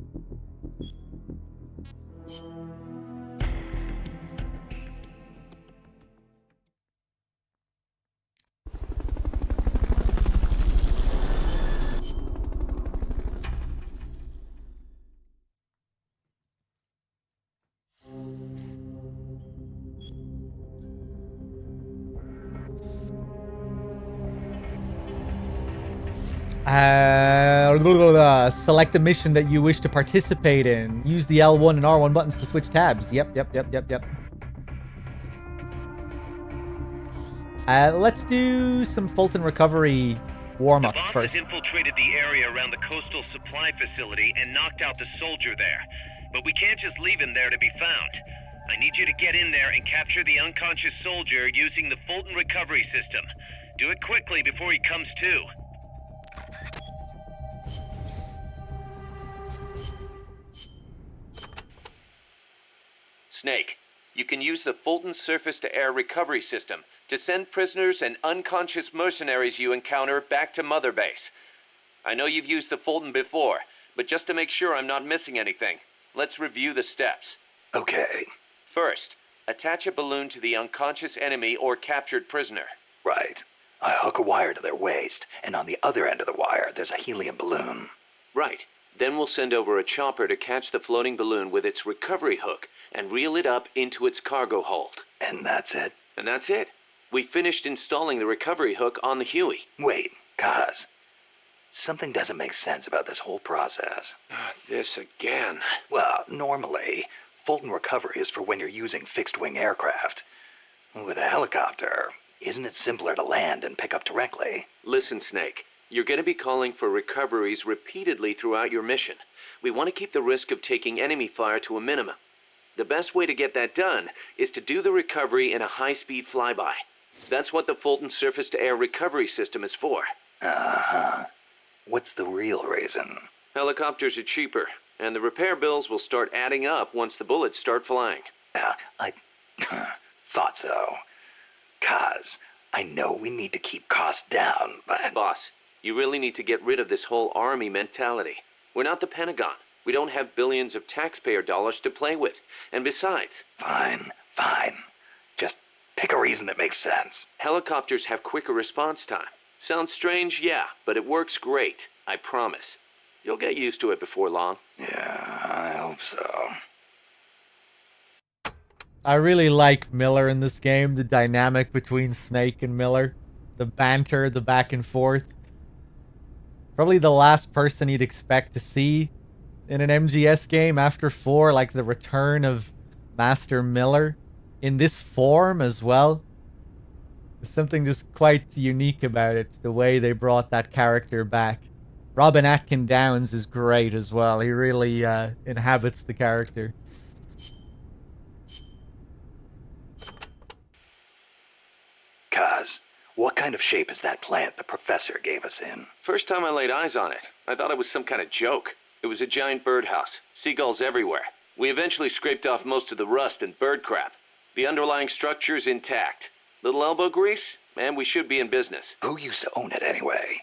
Select a mission that you wish to participate in. Use the L1 and R1 buttons to switch tabs. Yep. Let's do some Fulton recovery warm-ups first. The boss has infiltrated the area around the coastal supply facility and knocked out the soldier there. But we can't just leave him there to be found. I need you to get in there and capture the unconscious soldier using the Fulton recovery system. Do it quickly before he comes to. Snake, you can use the Fulton surface-to-air recovery system to send prisoners and unconscious mercenaries you encounter back to Mother Base. I know you've used the Fulton before, but just to make sure I'm not missing anything, let's review the steps. Okay. First, attach a balloon to the unconscious enemy or captured prisoner. Right. I hook a wire to their waist, and on the other end of the wire, there's a helium balloon. Right. Then we'll send over a chopper to catch the floating balloon with its recovery hook and reel it up into its cargo hold. And that's it? And that's it. We finished installing the recovery hook on the Huey. Wait, Kaz. Something doesn't make sense about this whole process. This again. Well, normally, Fulton recovery is for when you're using fixed-wing aircraft. With a helicopter, isn't it simpler to land and pick up directly? Listen, Snake. You're going to be calling for recoveries repeatedly throughout your mission. We want to keep the risk of taking enemy fire to a minimum. The best way to get that done is to do the recovery in a high-speed flyby. That's what the Fulton surface-to-air recovery system is for. Uh-huh. What's the real reason? Helicopters are cheaper, and the repair bills will start adding up once the bullets start flying. I thought so. Kaz, I know we need to keep costs down, but... Boss, you really need to get rid of this whole army mentality. We're not the Pentagon. We don't have billions of taxpayer dollars to play with. And besides... Fine. Just pick a reason that makes sense. Helicopters have quicker response time. Sounds strange, yeah, but it works great. I promise. You'll get used to it before long. Yeah, I hope so. I really like Miller in this game, the dynamic between Snake and Miller, the banter, the back and forth. Probably the last person you'd expect to see in an MGS game after 4, like the return of Master Miller in this form as well. There's something just quite unique about it, the way they brought that character back. Robin Atkin Downes is great as well. He really inhabits the character. Kaz, what kind of shape is that plant the professor gave us in? First time I laid eyes on it, I thought it was some kind of joke. It was a giant birdhouse, seagulls everywhere. We eventually scraped off most of the rust and bird crap. The underlying structure's intact. Little elbow grease, and we should be in business. Who used to own it anyway?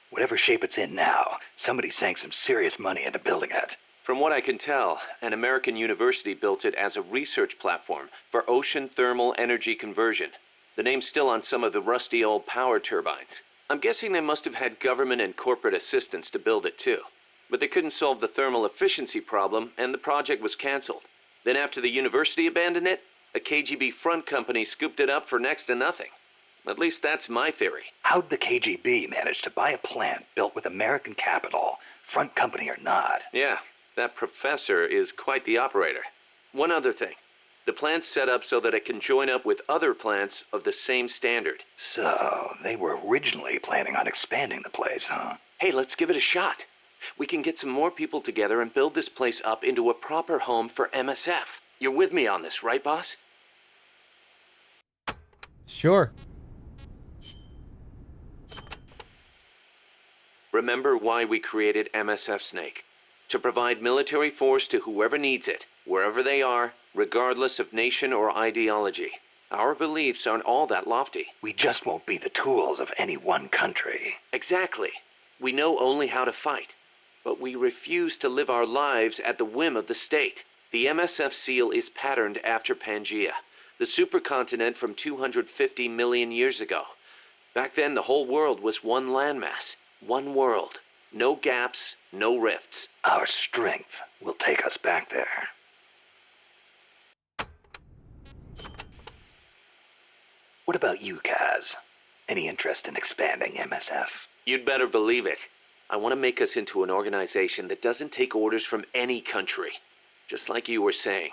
Whatever shape it's in now, somebody sank some serious money into building it. From what I can tell, an American university built it as a research platform for ocean thermal energy conversion. The name's still on some of the rusty old power turbines. I'm guessing they must have had government and corporate assistance to build it too. But they couldn't solve the thermal efficiency problem, and the project was canceled. Then after the university abandoned it, a KGB front company scooped it up for next to nothing. At least that's my theory. How'd the KGB manage to buy a plant built with American capital, front company or not? Yeah, that professor is quite the operator. One other thing. The plant's set up so that it can join up with other plants of the same standard. So, they were originally planning on expanding the place, huh? Hey, let's give it a shot. We can get some more people together and build this place up into a proper home for MSF. You're with me on this, right, boss? Sure. Remember why we created MSF Snake. To provide military force to whoever needs it, wherever they are, regardless of nation or ideology. Our beliefs aren't all that lofty. We just won't be the tools of any one country. Exactly. We know only how to fight, but we refuse to live our lives at the whim of the state. The MSF seal is patterned after Pangaea, the supercontinent from 250 million years ago. Back then, the whole world was one landmass, one world. No gaps, no rifts. Our strength will take us back there. What about you, Kaz? Any interest in expanding MSF? You'd better believe it. I want to make us into an organization that doesn't take orders from any country. Just like you were saying,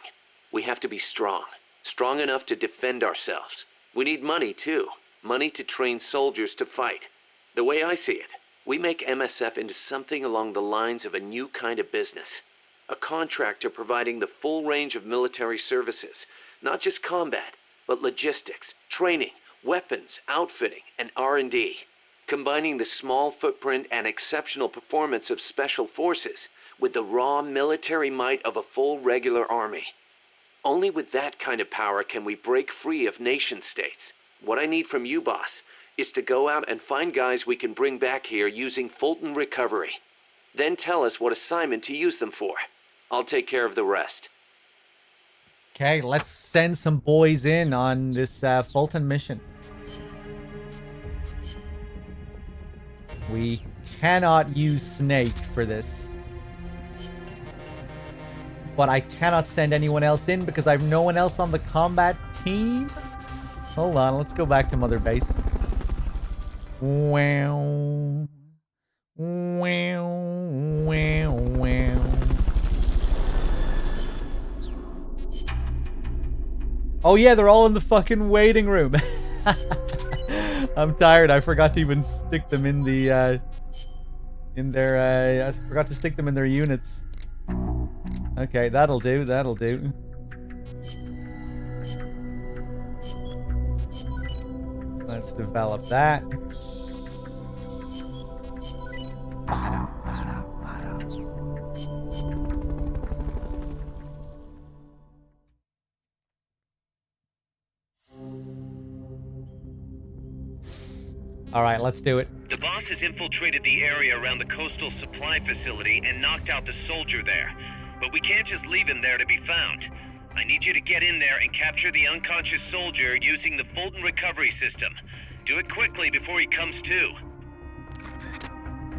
we have to be strong. Strong enough to defend ourselves. We need money, too. Money to train soldiers to fight. The way I see it, we make MSF into something along the lines of a new kind of business. A contractor providing the full range of military services. Not just combat, but logistics, training, weapons, outfitting, and R&D. Combining the small footprint and exceptional performance of special forces with the raw military might of a full regular army. Only with that kind of power can we break free of nation-states. What I need from you, boss, is to go out and find guys we can bring back here using Fulton Recovery. Then tell us what assignment to use them for. I'll take care of the rest. Okay, let's send some boys in on this Fulton mission. We cannot use Snake for this. But I cannot send anyone else in because I have no one else on the combat team. Hold on, let's go back to Mother Base. Wow. Wow. Wow. Wow. Oh yeah, they're all in the fucking waiting room. I'm tired. I forgot to even stick them in the I forgot to stick them in their units. Okay, that'll do. That'll do. Let's develop that. All right, let's do it. The boss has infiltrated the area around the coastal supply facility and knocked out the soldier there. But we can't just leave him there to be found. I need you to get in there and capture the unconscious soldier using the Fulton recovery system. Do it quickly before he comes to.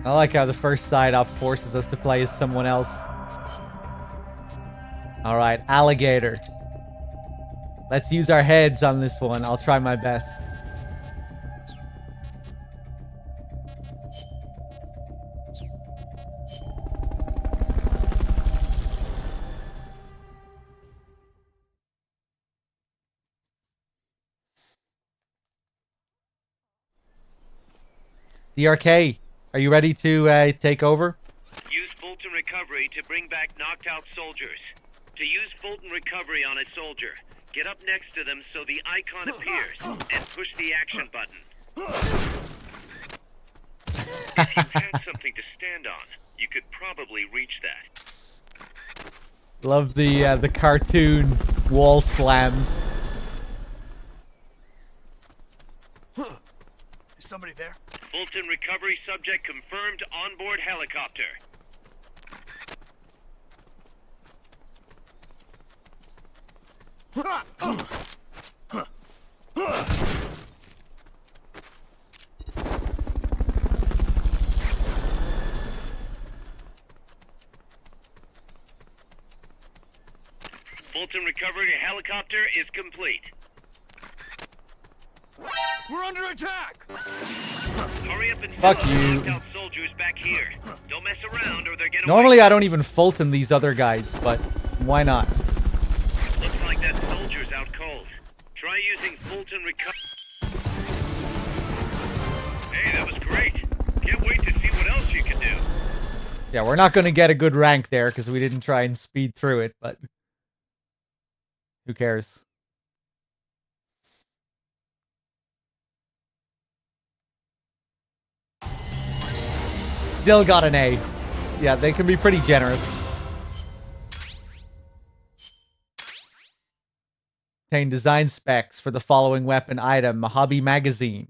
I like how the first side up forces us to play as someone else. All right, alligator. Let's use our heads on this one. I'll try my best. DRK, are you ready to take over? Use Fulton recovery to bring back knocked out soldiers. To use Fulton recovery on a soldier, get up next to them so the icon appears, and push the action button. If you had something to stand on, you could probably reach that. Love the cartoon wall slams. Is somebody there? Fulton recovery subject confirmed onboard helicopter. Fulton recovery helicopter is complete. We're under attack! Hurry up and Fuck send you. knocked out soldiers back here. Don't mess around or they're getting Normally I don't even Fulton these other guys, but why not? Looks like that soldier's out cold. Try using Fulton recovery. Hey, that was great. Can't wait to see what else you can do. Yeah, we're not going to get a good rank there because we didn't try and speed through it, but who cares? Still got an A. Yeah, they can be pretty generous. Obtain design specs for the following weapon item, a hobby magazine.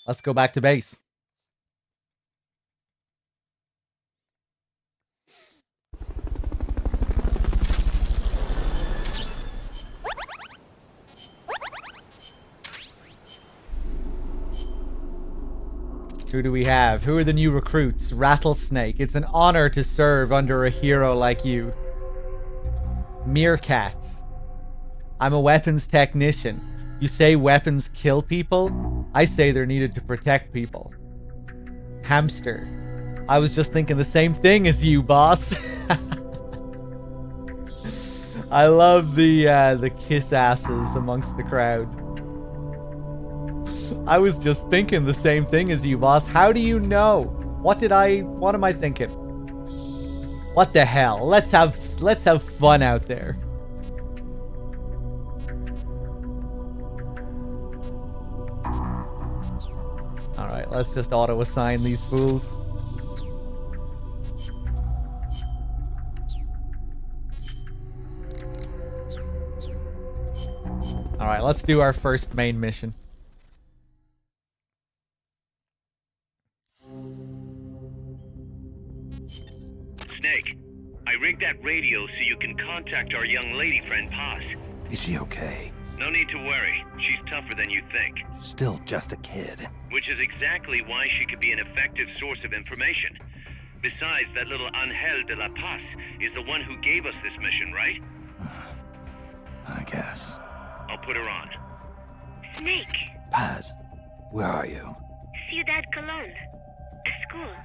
Let's go back to base. Who do we have? Who are the new recruits? Rattlesnake. It's an honor to serve under a hero like you. Meerkat. I'm a weapons technician. You say weapons kill people? I say they're needed to protect people. Hamster. I was just thinking the same thing as you, boss. I love the kiss asses amongst the crowd. I was just thinking the same thing as you, boss. How do you know? What am I thinking? What the hell? Let's have fun out there. All right, let's just auto-assign these fools. All right, let's do our first main mission. Snake, I rigged that radio so you can contact our young lady friend Paz. Is she okay? No need to worry. She's tougher than you think. Still just a kid. Which is exactly why she could be an effective source of information. Besides, that little Angel de la Paz is the one who gave us this mission, right? I guess. I'll put her on. Snake. Paz, where are you? Ciudad Colon. A school.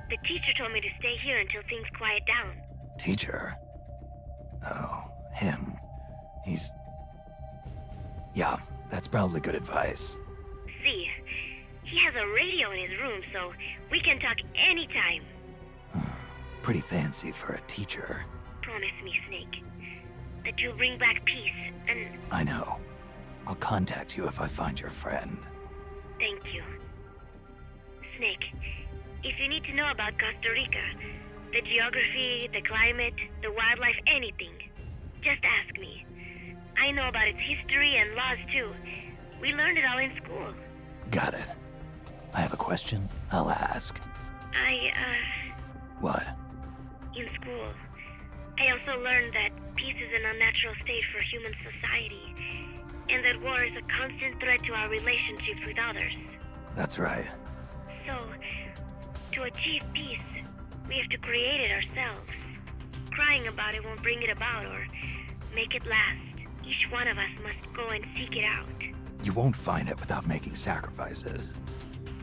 The teacher told me to stay here until things quiet down. Teacher? Oh, him. He's... Yeah, that's probably good advice. See, he has a radio in his room, so we can talk anytime. Pretty fancy for a teacher. promise me, Snake, that you'll bring back peace and... I know. I'll contact you if I find your friend. Thank you. Snake, if you need to know about Costa Rica, the geography, the climate, the wildlife, anything, just ask me. I know about its history and laws too. We learned it all in school. Got it. I have a question. I'll ask. What? In school, I also learned that peace is an unnatural state for human society, and that war is a constant threat to our relationships with others. That's right. So, to achieve peace, we have to create it ourselves. Crying about it won't bring it about or make it last. Each one of us must go and seek it out. You won't find it without making sacrifices.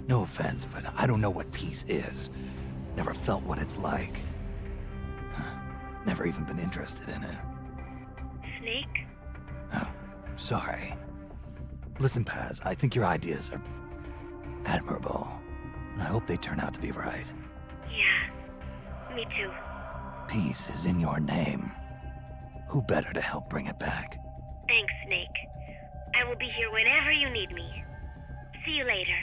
No offense, but I don't know what peace is. Never felt what it's like. Never even been interested in it. Snake? Oh, sorry. Listen, Paz, I think your ideas are admirable. And I hope they turn out to be right. Yeah, me too. Peace is in your name. Who better to help bring it back? Thanks, Snake. I will be here whenever you need me. See you later.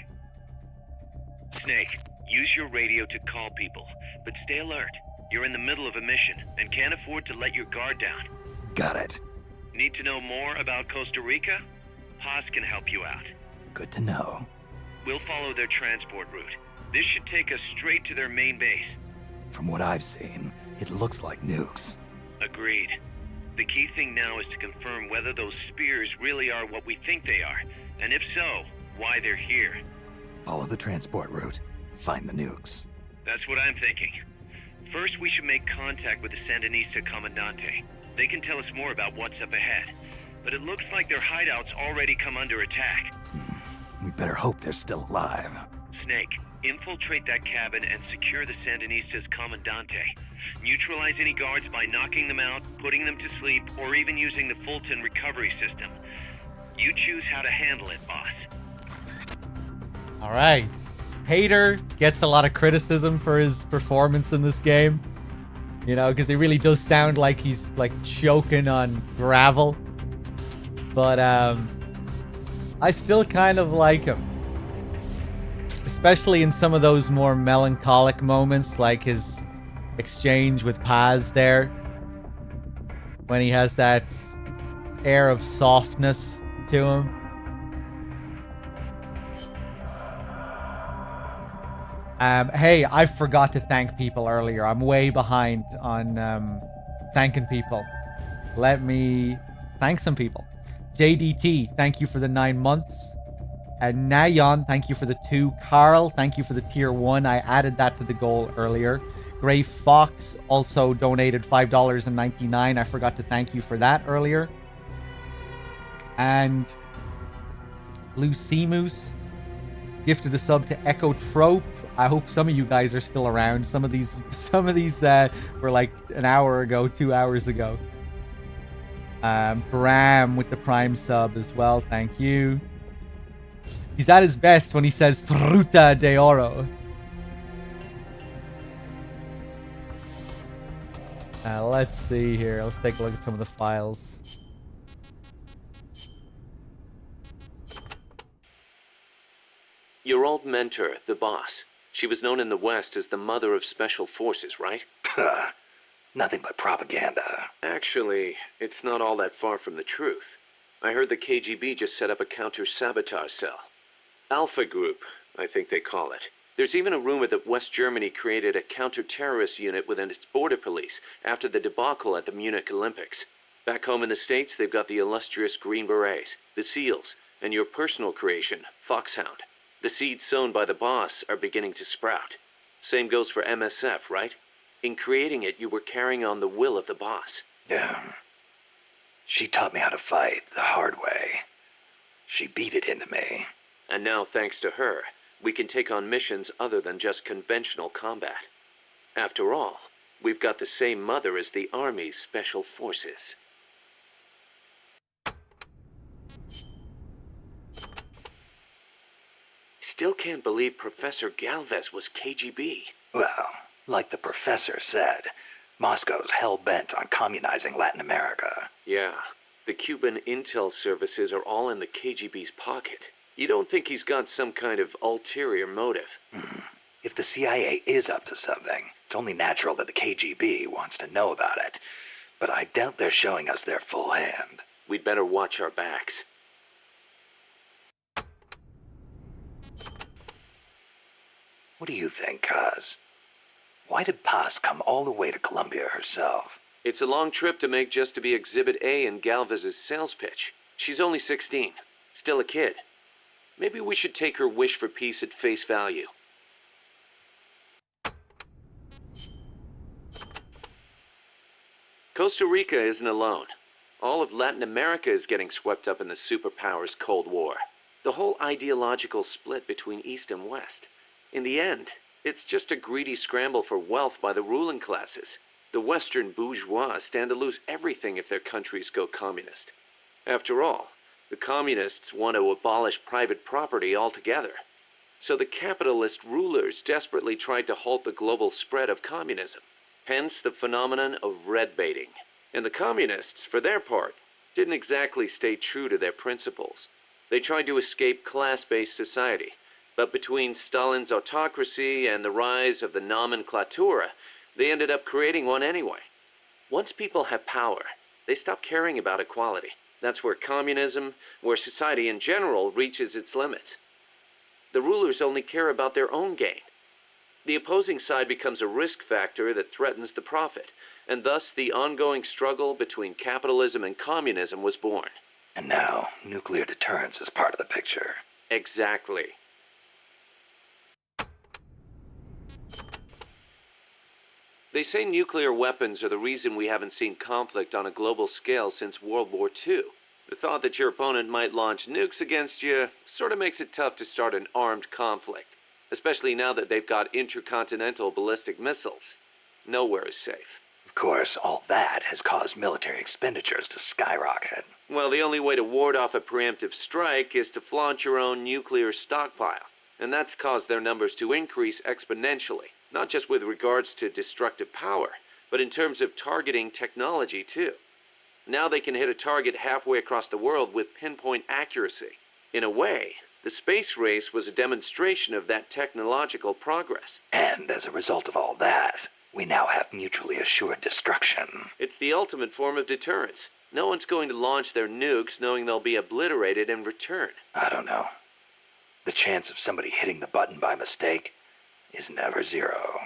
Snake, use your radio to call people, but stay alert. You're in the middle of a mission and can't afford to let your guard down. Got it. Need to know more about Costa Rica? Haas can help you out. Good to know. We'll follow their transport route. This should take us straight to their main base. From what I've seen, it looks like nukes. Agreed. The key thing now is to confirm whether those spears really are what we think they are, and if so, why they're here. Follow the transport route. Find the nukes. That's what I'm thinking. First, we should make contact with the Sandinista Comandante. They can tell us more about what's up ahead. But it looks like their hideout's already come under attack. We better hope they're still alive. Snake, infiltrate that cabin and secure the Sandinista's Comandante. Neutralize any guards by knocking them out, putting them to sleep, or even using the Fulton recovery system. You choose how to handle it, boss. All right. Hater gets a lot of criticism for his performance in this game. You know, because it really does sound like he's like choking on gravel. But I still kind of like him. Especially in some of those more melancholic moments, like his exchange with Paz there. When he has that air of softness to him. Hey, I forgot to thank people earlier. I'm way behind on thanking people. Let me thank some people. JDT, thank you for the 9 months. And Nayon, thank you for the 2. Carl, thank you for the tier 1. I added that to the goal earlier. Gray Fox also donated $5.99. I forgot to thank you for that earlier. And Blue Sea Moose gifted a sub to Echo Trope. I hope some of you guys are still around. Some of these were like an hour ago, 2 hours ago. Bram with the Prime sub as well. Thank you. He's at his best when he says Fruta de Oro. Let's see here. Let's take a look at some of the files. Your old mentor, the boss. She was known in the West as the Mother of Special Forces, right? Nothing but propaganda. Actually, it's not all that far from the truth. I heard the KGB just set up a counter-sabotage cell. Alpha Group, I think they call it. There's even a rumor that West Germany created a counter-terrorist unit within its border police after the debacle at the Munich Olympics. Back home in the States, they've got the illustrious Green Berets, the SEALs, and your personal creation, Foxhound. The seeds sown by the boss are beginning to sprout. Same goes for MSF, right? In creating it, you were carrying on the will of the boss. Yeah. She taught me how to fight the hard way. She beat it into me. And now, thanks to her, we can take on missions other than just conventional combat. After all, we've got the same mother as the Army's Special Forces. Still can't believe Professor Galvez was KGB. Well, like the professor said, Moscow's hell-bent on communizing Latin America. Yeah, the Cuban intel services are all in the KGB's pocket. You don't think he's got some kind of ulterior motive? If the CIA is up to something, it's only natural that the KGB wants to know about it. But I doubt they're showing us their full hand. We'd better watch our backs. What do you think, Kaz? Why did Paz come all the way to Colombia herself? It's a long trip to make just to be Exhibit A in Galvez's sales pitch. She's only 16, still a kid. Maybe we should take her wish for peace at face value. Costa Rica isn't alone. All of Latin America is getting swept up in the superpowers' Cold War. The whole ideological split between East and West. In the end, it's just a greedy scramble for wealth by the ruling classes. The Western bourgeois stand to lose everything if their countries go communist. After all, the communists want to abolish private property altogether. So the capitalist rulers desperately tried to halt the global spread of communism. Hence the phenomenon of red baiting. And the communists, for their part, didn't exactly stay true to their principles. They tried to escape class-based society. But between Stalin's autocracy and the rise of the nomenklatura, they ended up creating one anyway. Once people have power, they stop caring about equality. That's where communism, where society in general, reaches its limits. The rulers only care about their own gain. The opposing side becomes a risk factor that threatens the profit, and thus the ongoing struggle between capitalism and communism was born. And now, nuclear deterrence is part of the picture. Exactly. They say nuclear weapons are the reason we haven't seen conflict on a global scale since World War II. The thought that your opponent might launch nukes against you sort of makes it tough to start an armed conflict, especially now that they've got intercontinental ballistic missiles. Nowhere is safe. Of course, all that has caused military expenditures to skyrocket. Well, the only way to ward off a preemptive strike is to flaunt your own nuclear stockpile, and that's caused their numbers to increase exponentially. Not just with regards to destructive power, but in terms of targeting technology too. Now they can hit a target halfway across the world with pinpoint accuracy. In a way, the space race was a demonstration of that technological progress. And as a result of all that, we now have mutually assured destruction. It's the ultimate form of deterrence. No one's going to launch their nukes knowing they'll be obliterated in return. I don't know. The chance of somebody hitting the button by mistake is never zero.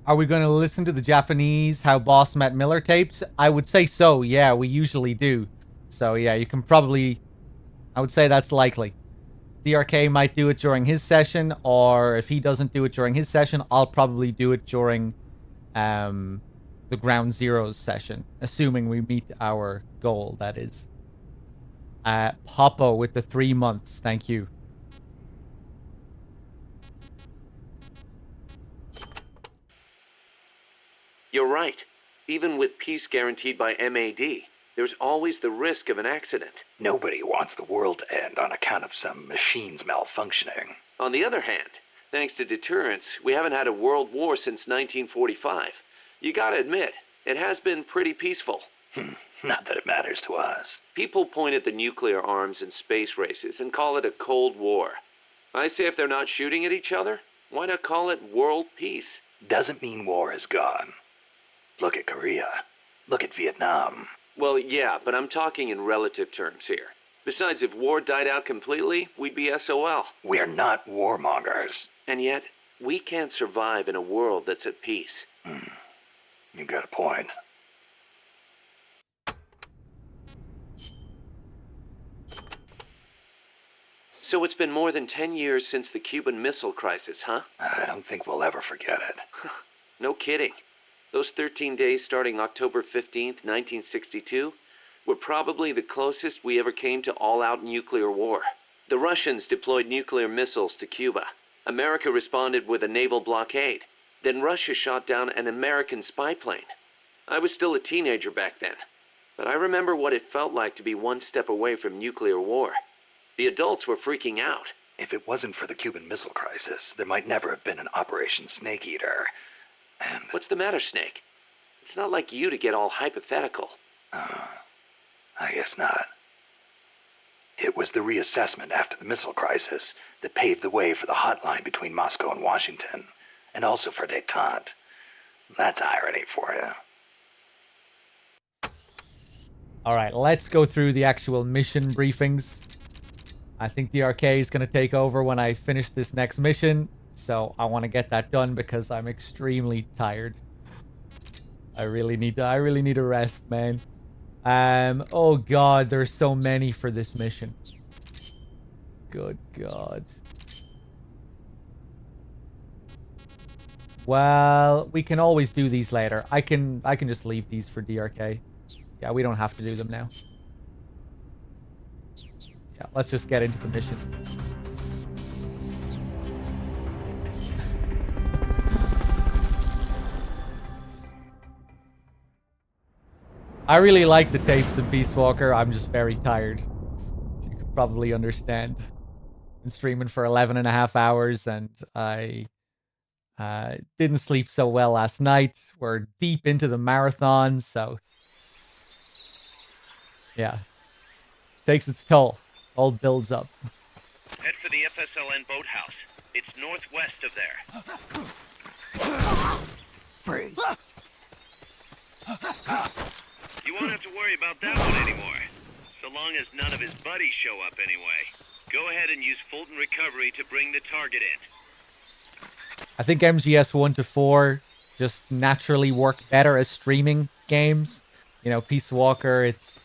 Are we going to listen to the Japanese How Boss Met Miller tapes? I would say so, yeah, we usually do. So yeah, you can probably... I would say that's likely. DRK might do it during his session, or if he doesn't do it during his session, I'll probably do it during the Ground Zeroes session. Assuming we meet our goal, that is. Popo with the 3 months, thank you. You're right. Even with peace guaranteed by MAD, there's always the risk of an accident. Nobody wants the world to end on account of some machines malfunctioning. On the other hand, thanks to deterrence, we haven't had a world war since 1945. You gotta admit, it has been pretty peaceful. Not that it matters to us. People point at the nuclear arms and space races and call it a Cold War. I say if they're not shooting at each other, why not call it world peace? Doesn't mean war is gone. Look at Korea. Look at Vietnam. Well, yeah, but I'm talking in relative terms here. Besides, if war died out completely, we'd be SOL. We're not warmongers. And yet, we can't survive in a world that's at peace. You got a point. So it's been more than 10 years since the Cuban Missile Crisis, huh? I don't think we'll ever forget it. No kidding. Those 13 days starting October 15th, 1962, were probably the closest we ever came to all-out nuclear war. The Russians deployed nuclear missiles to Cuba. America responded with a naval blockade. Then Russia shot down an American spy plane. I was still a teenager back then, but I remember what it felt like to be one step away from nuclear war. The adults were freaking out. If it wasn't for the Cuban Missile Crisis, there might never have been an Operation Snake Eater. And... What's the matter, Snake? It's not like you to get all hypothetical. I guess not. It was the reassessment after the missile crisis that paved the way for the hotline between Moscow and Washington, and also for détente. That's irony for you. All right, let's go through the actual mission briefings. I think DRK is going to take over when I finish this next mission, so I want to get that done because I'm extremely tired. I really need a rest, man. Oh god, there's so many for this mission. Good god. Well, we can always do these later. I can just leave these for DRK. Yeah, we don't have to do them now. Yeah, let's just get into the mission. I really like the tapes of Peace Walker. I'm just very tired. You can probably understand. Been streaming for 11.5 hours and I didn't sleep so well last night. We're deep into the marathon, so yeah. Takes its toll. All builds up. Head for the FSLN boathouse. It's northwest of there. Freeze. You won't have to worry about that one anymore. So long as none of his buddies show up anyway. Go ahead and use Fulton Recovery to bring the target in. I think MGS 1 to 4 just naturally work better as streaming games. You know, Peace Walker, it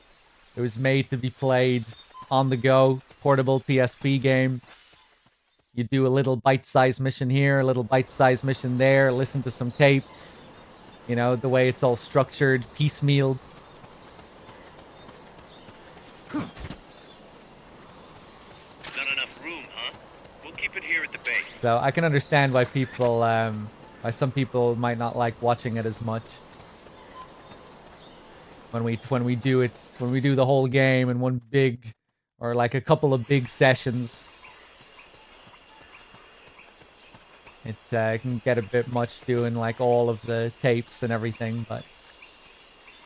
was made to be played on the go, portable PSP game. You do a little bite-sized mission here, a little bite-sized mission there, listen to some tapes. You know, the way it's all structured, piecemeal. Not enough room, huh? We'll keep it here at the base. So I can understand why people, why some people might not like watching it as much. When we do the whole game in one big, or like a couple of big sessions, it can get a bit much doing like all of the tapes and everything. But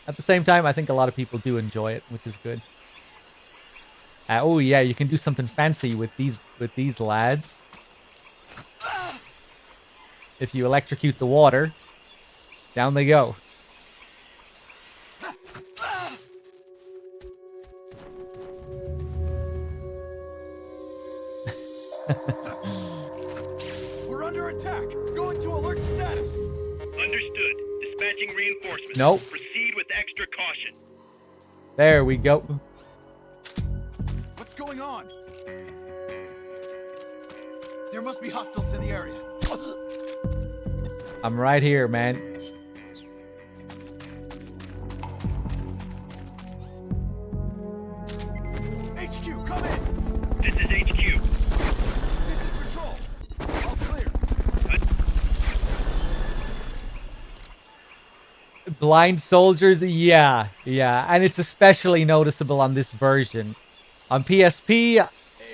at the same time, I think a lot of people do enjoy it, which is good. Oh yeah, you can do something fancy with these lads. If you electrocute the water, down they go. We're under attack. Going to alert status. Understood. Dispatching reinforcements. Nope. Proceed with extra caution. There we go. What's going on? There must be hostiles in the area. I'm right here, man. HQ, come in. This is HQ. This is patrol. All clear. Blind soldiers, yeah, and it's especially noticeable on this version. On PSP,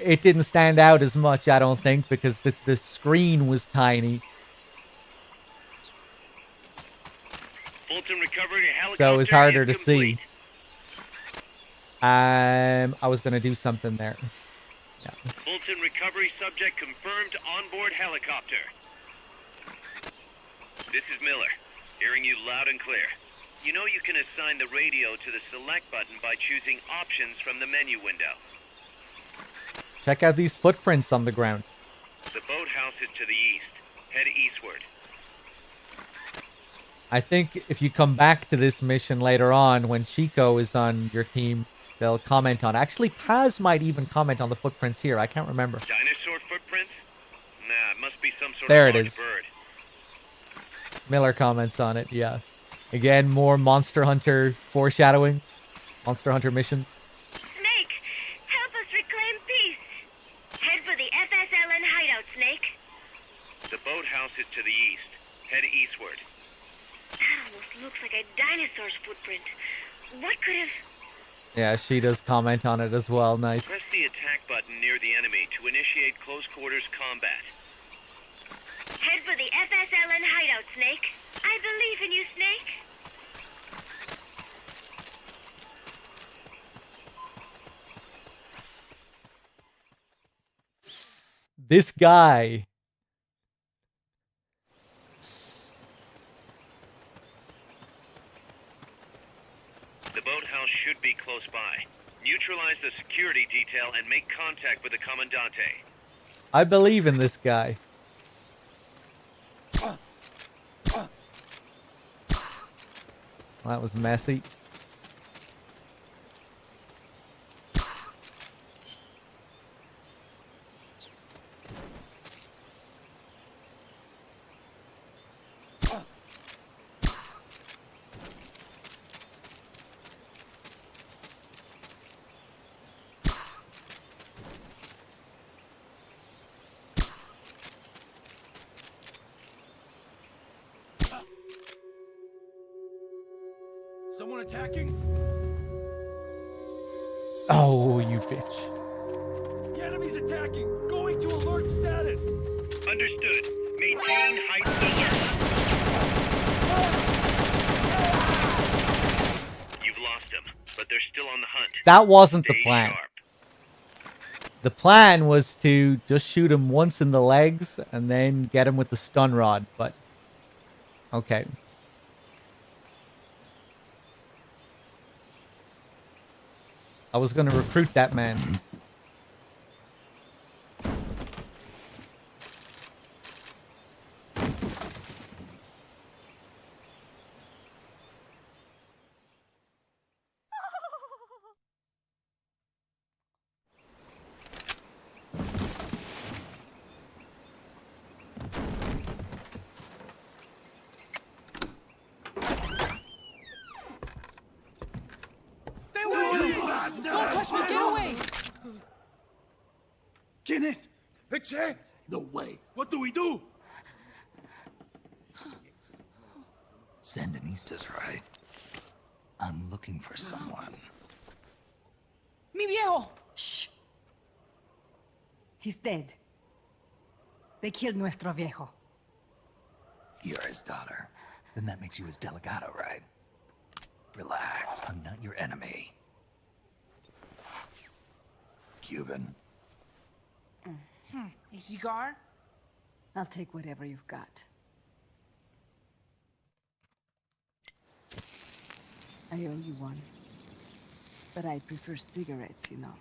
it didn't stand out as much, I don't think, because the screen was tiny. Fulton Recovery helicopter So it was harder is to complete. see. I was gonna do something there. Yeah. Fulton Recovery subject confirmed onboard helicopter. This is Miller, hearing you loud and clear. You know you can assign the radio to the select button by choosing options from the menu window. Check out these footprints on the ground. The boathouse is to the east. Head eastward. I think if you come back to this mission later on, when Chico is on your team, they'll comment on. Actually, Paz might even comment on the footprints here. I can't remember. Dinosaur footprints? Nah, it must be some sort There of it large is. bird. Miller comments on it, yeah. Again, more Monster Hunter foreshadowing. Monster Hunter missions. Snake, help us reclaim peace. Head for the FSLN hideout, Snake. The boathouse is to the east. Head eastward. That almost looks like a dinosaur's footprint. What could have... Yeah, she does comment on it as well. Nice. Press the attack button near the enemy to initiate close quarters combat. Head for the FSLN hideout, Snake. I believe in you, Snake. This guy. The boathouse should be close by. Neutralize the security detail and make contact with the Commandante. I believe in this guy. That was messy. Someone attacking? Oh, you bitch. The enemy's attacking! Going to alert status! Understood. Maintain height alert. You've lost them, but they're still on the hunt. That wasn't the Stay plan. sharp. The plan was to just shoot him once in the legs and then get him with the stun rod, but okay. I was going to recruit that man. Don't touch me! Get away! ¿Quién es? Che? No way. What do we do? Sandinista's right. I'm looking for someone. Mi viejo! Shh. He's dead. They killed nuestro viejo. You're his daughter. Then that makes you his delegado, right? Relax. I'm not your enemy. Cuban. A cigar? I'll take whatever you've got. I owe you one. But I prefer cigarettes, you know.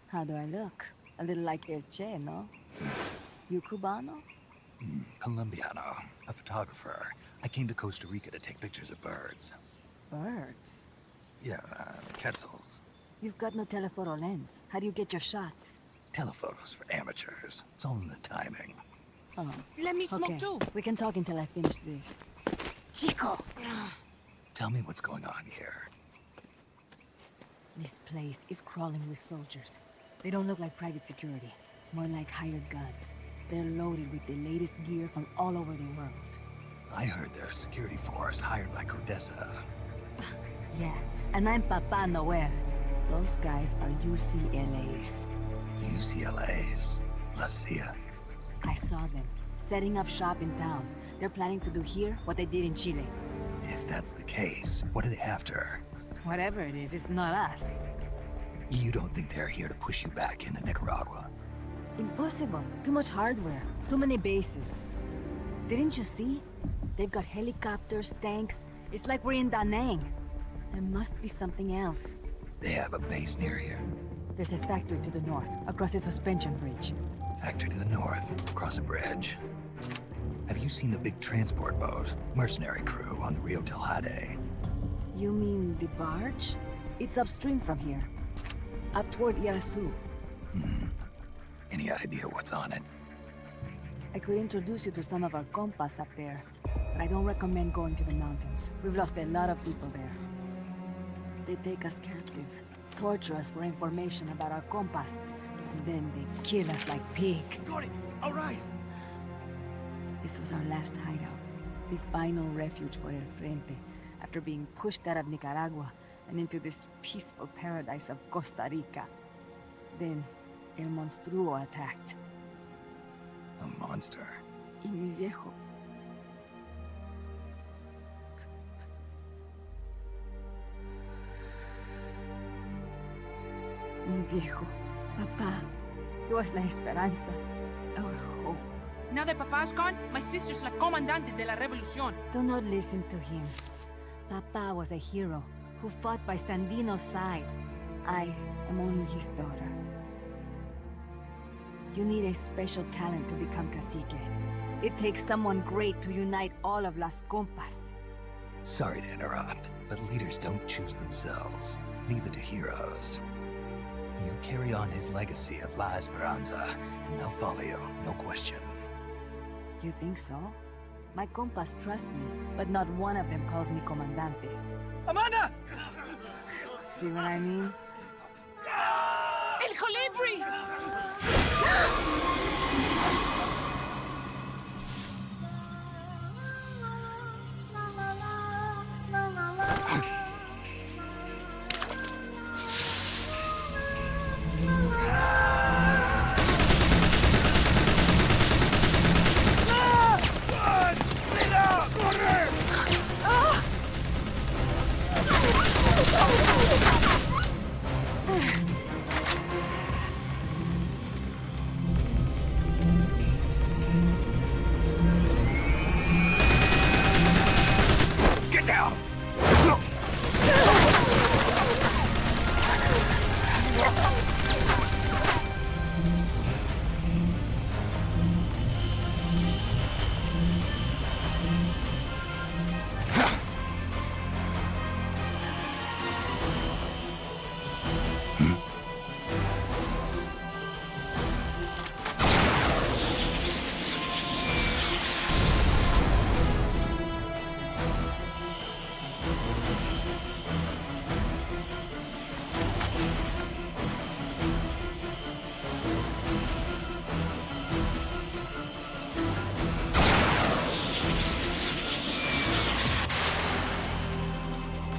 How do I look? A little like El Che, no? You Cubano? Colombiano. A photographer. I came to Costa Rica to take pictures of birds. Birds? Yeah, quetzals. You've got no telephoto lens. How do you get your shots? Telephotos for amateurs. It's all in the timing. Oh. Let me smoke Okay, too. we can talk until I finish this. Chico! Tell me what's going on here. This place is crawling with soldiers. They don't look like private security. More like hired guns. They're loaded with the latest gear from all over the world. I heard they're a security force hired by Codesa. Yeah, and I'm Papa Noel. Those guys are UCLA's. UCLA's? La CIA. I saw them, setting up shop in town. They're planning to do here what they did in Chile. If that's the case, what are they after? Whatever it is, it's not us. You don't think they're here to push you back into Nicaragua? Impossible. Too much hardware. Too many bases. Didn't you see? They've got helicopters, tanks. It's like we're in Da Nang. There must be something else. They have a base near here. There's a factory to the north, across a suspension bridge. Factory to the north, across a bridge. Have you seen the big transport boat? Mercenary crew on the Rio del Jade. You mean the barge? It's upstream from here. Up toward Irasu. Any idea what's on it? I could introduce you to some of our compas up there, but I don't recommend going to the mountains. We've lost a lot of people there. They take us captive, torture us for information about our compas, and then they kill us like pigs. Got it. All right. This was our last hideout, the final refuge for El Frente, after being pushed out of Nicaragua and into this peaceful paradise of Costa Rica. Then, El Monstruo attacked. A monster. Y mi viejo. Mi viejo. Papá. He was la esperanza. Our hope. Now that Papa's gone, my sister's la comandante de la revolución. Do not listen to him. Papa was a hero who fought by Sandino's side. I am only his daughter. You need a special talent to become cacique. It takes someone great to unite all of Las Compas. Sorry to interrupt, but leaders don't choose themselves. Neither do heroes. You carry on his legacy of La Esperanza, and they'll follow you, no question. You think so? My compas trust me, but not one of them calls me Comandante. Amanda! See what I mean? El Colibri! Get down!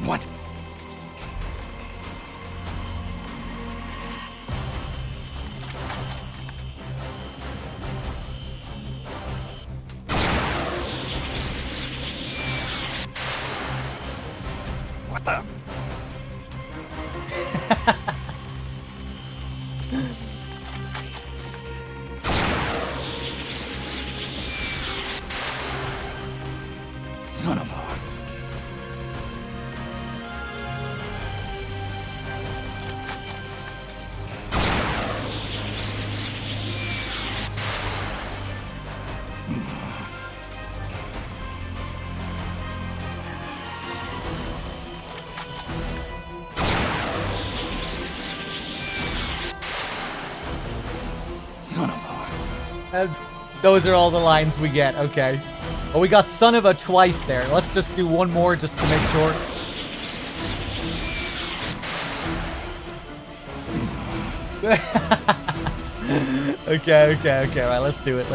What? What the? Son of a... Son of a... Those are all the lines we get, okay. Well, we got son of a twice there. Let's just do one more just to make sure. Okay, right, let's do it.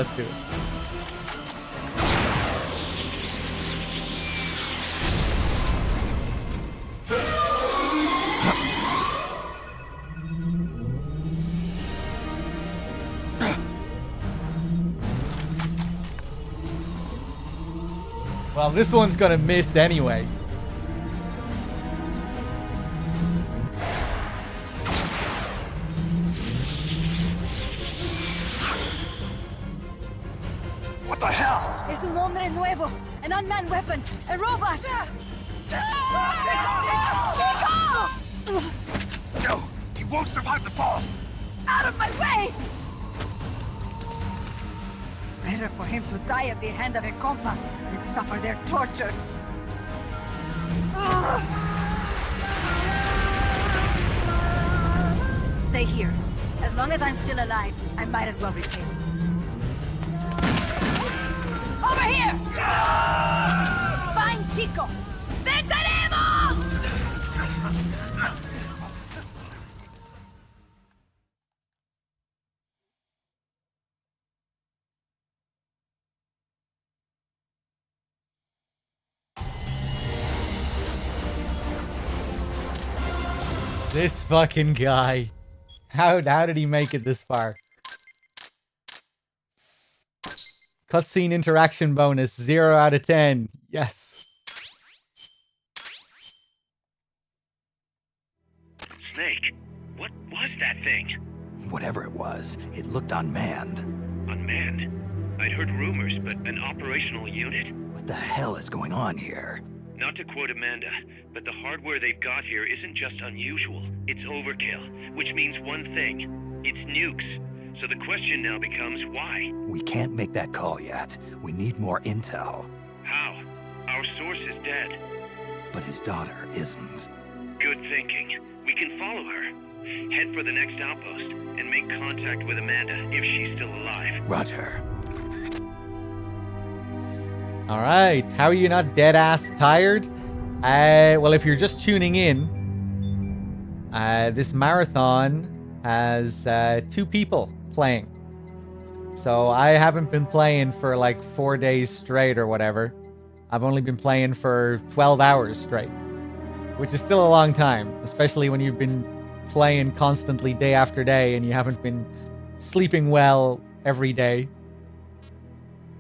Well, this one's gonna miss anyway. What the hell? Es un hombre nuevo, an unmanned weapon, a robot! Chico! No! He won't survive the fall! Out of my way! Better for him to die at the hand of a compa than suffer their torture. Stay here. As long as I'm still alive, I might as well be killed. Over here! Find Chico! ¡Venceremos! This fucking guy. How did he make it this far? Cutscene interaction bonus, 0 out of 10. Yes. Snake, what was that thing? Whatever it was, it looked unmanned. Unmanned? I'd heard rumors, but an operational unit? What the hell is going on here? Not to quote Amanda, but the hardware they've got here isn't just unusual, it's overkill, which means one thing, it's nukes. So the question now becomes why? We can't make that call yet. We need more intel. How? Our source is dead. But his daughter isn't. Good thinking. We can follow her. Head for the next outpost and make contact with Amanda if she's still alive. Roger. All right. How are you not dead-ass tired? Well, if you're just tuning in, this marathon has 2 people playing. So I haven't been playing for like 4 days straight or whatever. I've only been playing for 12 hours straight, which is still a long time, especially when you've been playing constantly day after day and you haven't been sleeping well every day.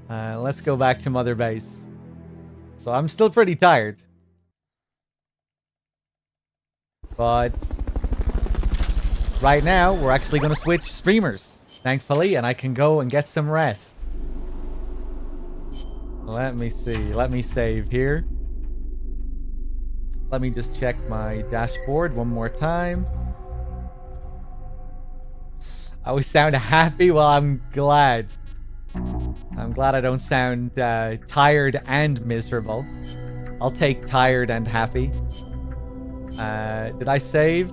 Let's go back to Mother Base. So I'm still pretty tired. But right now, we're actually going to switch streamers, thankfully, and I can go and get some rest. Let me see. Let me save here. Let me just check my dashboard one more time. I always sound happy. Well, I'm glad. I'm glad I don't sound tired and miserable. I'll take tired and happy. Did I save?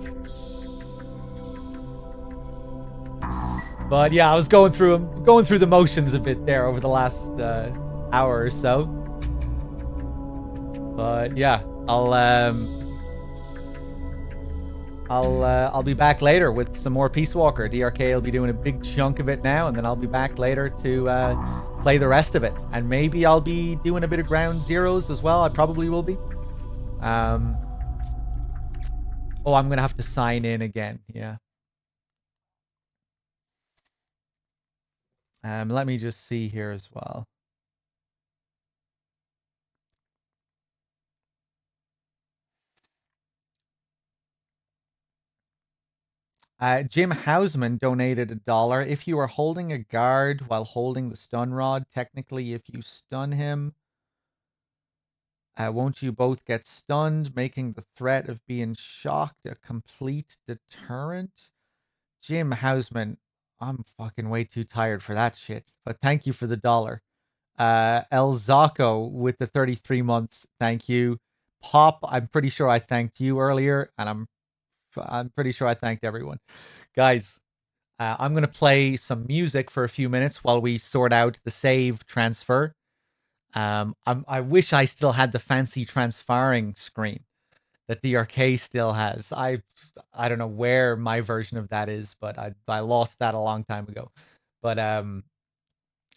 But yeah, I was going through the motions a bit there over the last hour or so. But yeah, I'll be back later with some more Peace Walker. DRK will be doing a big chunk of it now, and then I'll be back later to play the rest of it. And maybe I'll be doing a bit of Ground Zeroes as well. I probably will be. Oh, I'm gonna have to sign in again. Yeah. Let me just see here as well. Jim Hausman donated $1. If you are holding a guard while holding the stun rod, technically if you stun him, won't you both get stunned, making the threat of being shocked a complete deterrent? Jim Hausman, I'm fucking way too tired for that shit. But thank you for the $1. El Zacco with the 33 months, thank you. Pop, I'm pretty sure I thanked you earlier, and I'm pretty sure I thanked everyone. Guys, I'm going to play some music for a few minutes while we sort out the save transfer. I wish I still had the fancy transferring screen that DRK still has. I don't know where my version of that is, but I lost that a long time ago. But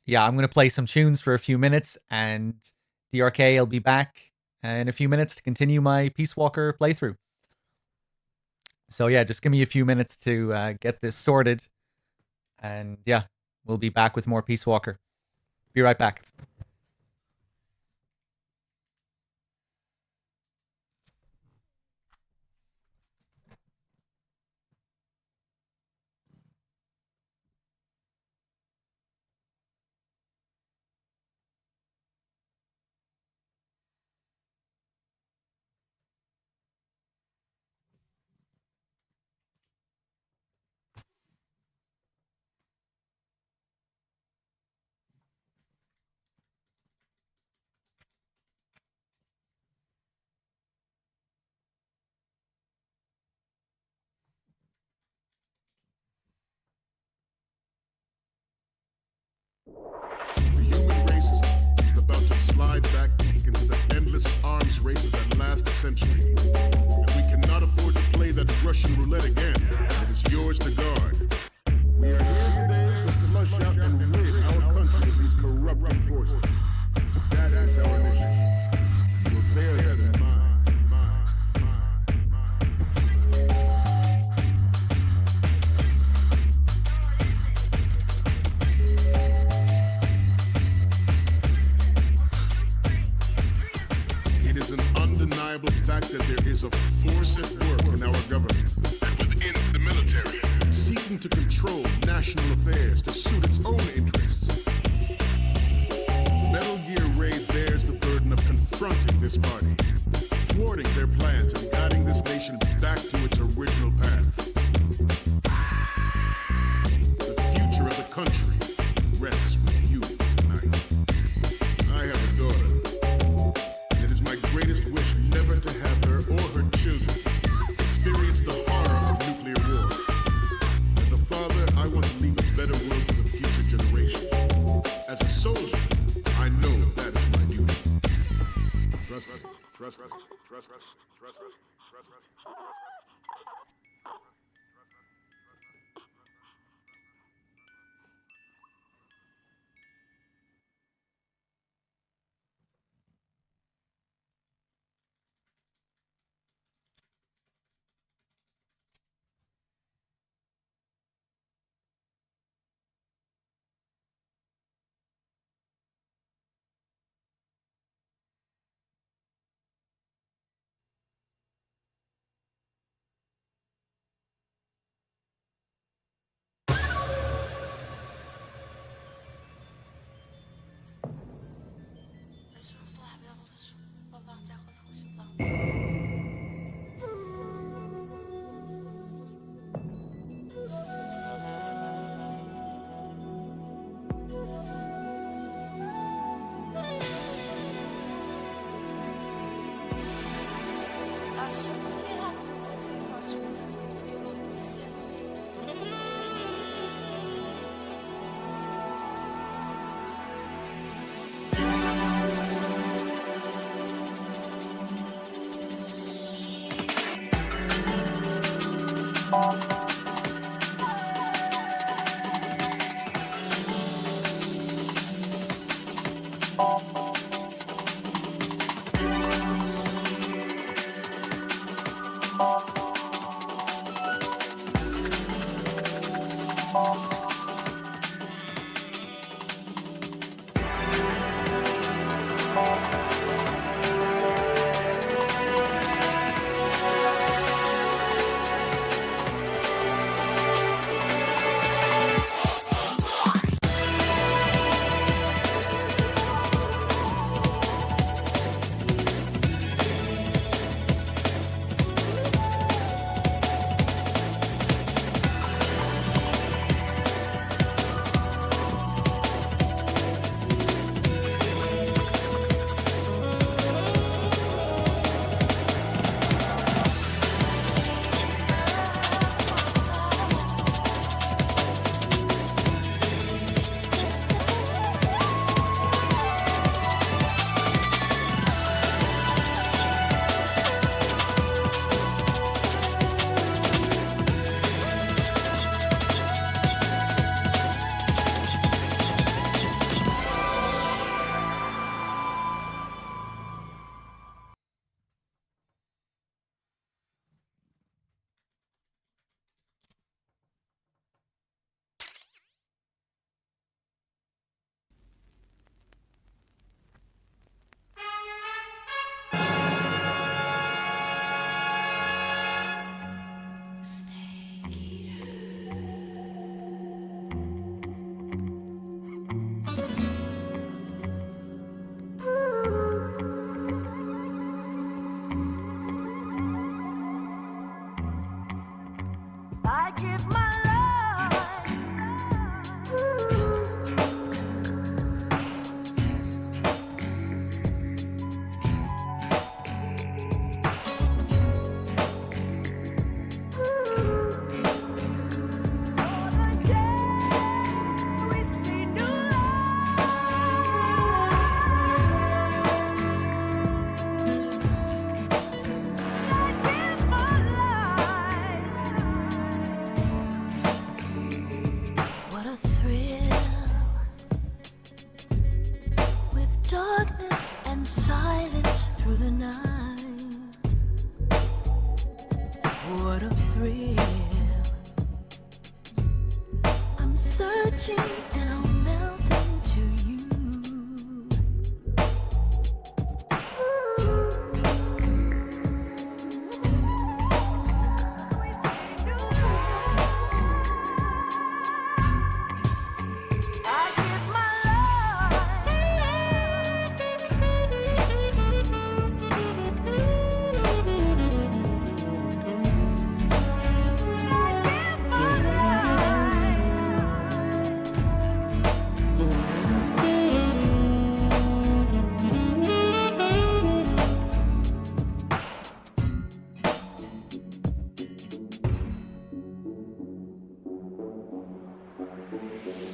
yeah, I'm going to play some tunes for a few minutes, and DRK will be back in a few minutes to continue my Peace Walker playthrough. So yeah, just give me a few minutes to get this sorted. And yeah, we'll be back with more Peace Walker. Be right back. The human race is about to slide back into the endless arms races that last a century. And we cannot afford to play that Russian roulette again. It is yours to guard. We are here today to flush out and rid our country of these corrupting forces. That is our mission. You will bear that in mind. force at work in our government and within the military, seeking to control national affairs to suit its own interests. Metal Gear Ray bears the burden of confronting this party, thwarting their plans and guiding this nation back to its original path. The future of the country rests with you tonight. I have a daughter. It is my greatest wish never to have her or her children experience the horror of nuclear war. As a father, I want to leave a better world for the future generation. As a soldier, I know that is my duty. Trust us. Trust us. Trust us. Trust us. Trust us.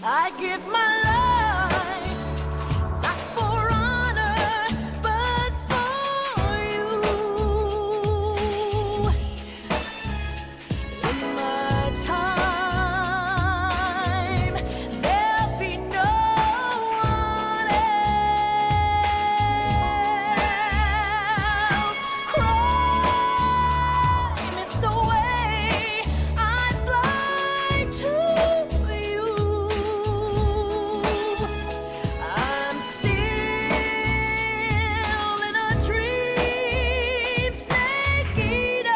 I give my life, not for honor, but for you. In my time, there'll be no one else. Crime, it's the way I fly to you. I'm still in a dream, Snake Eater.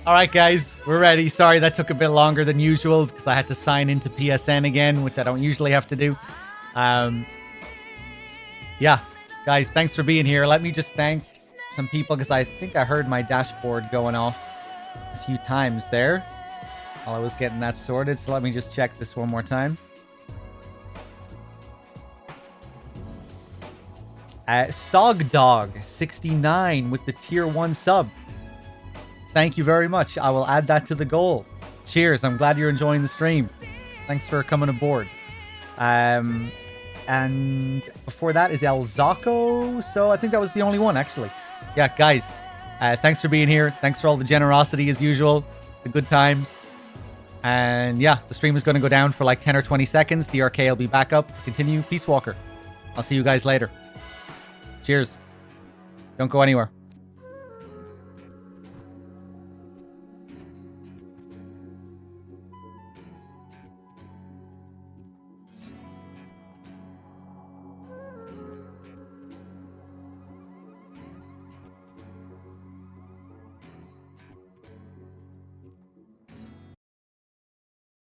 All right, guys, we're ready. Sorry that took a bit longer than usual because I had to sign into PSN again, which I don't usually have to do. Yeah, guys, thanks for being here. Let me just thank some people because I think I heard my dashboard going off a few times there while I was getting that sorted. So let me just check this one more time. Sogdog69 with the tier 1 sub. Thank you very much. I will add that to the goal. Cheers. I'm glad you're enjoying the stream. Thanks for coming aboard. And before that is El Zocco. So I think that was the only one, actually. Yeah, guys, thanks for being here. Thanks for all the generosity as usual. The good times. And yeah, the stream is going to go down for like 10 or 20 seconds. DRK will be back up to continue. Peace Walker. I'll see you guys later. Cheers. Don't go anywhere.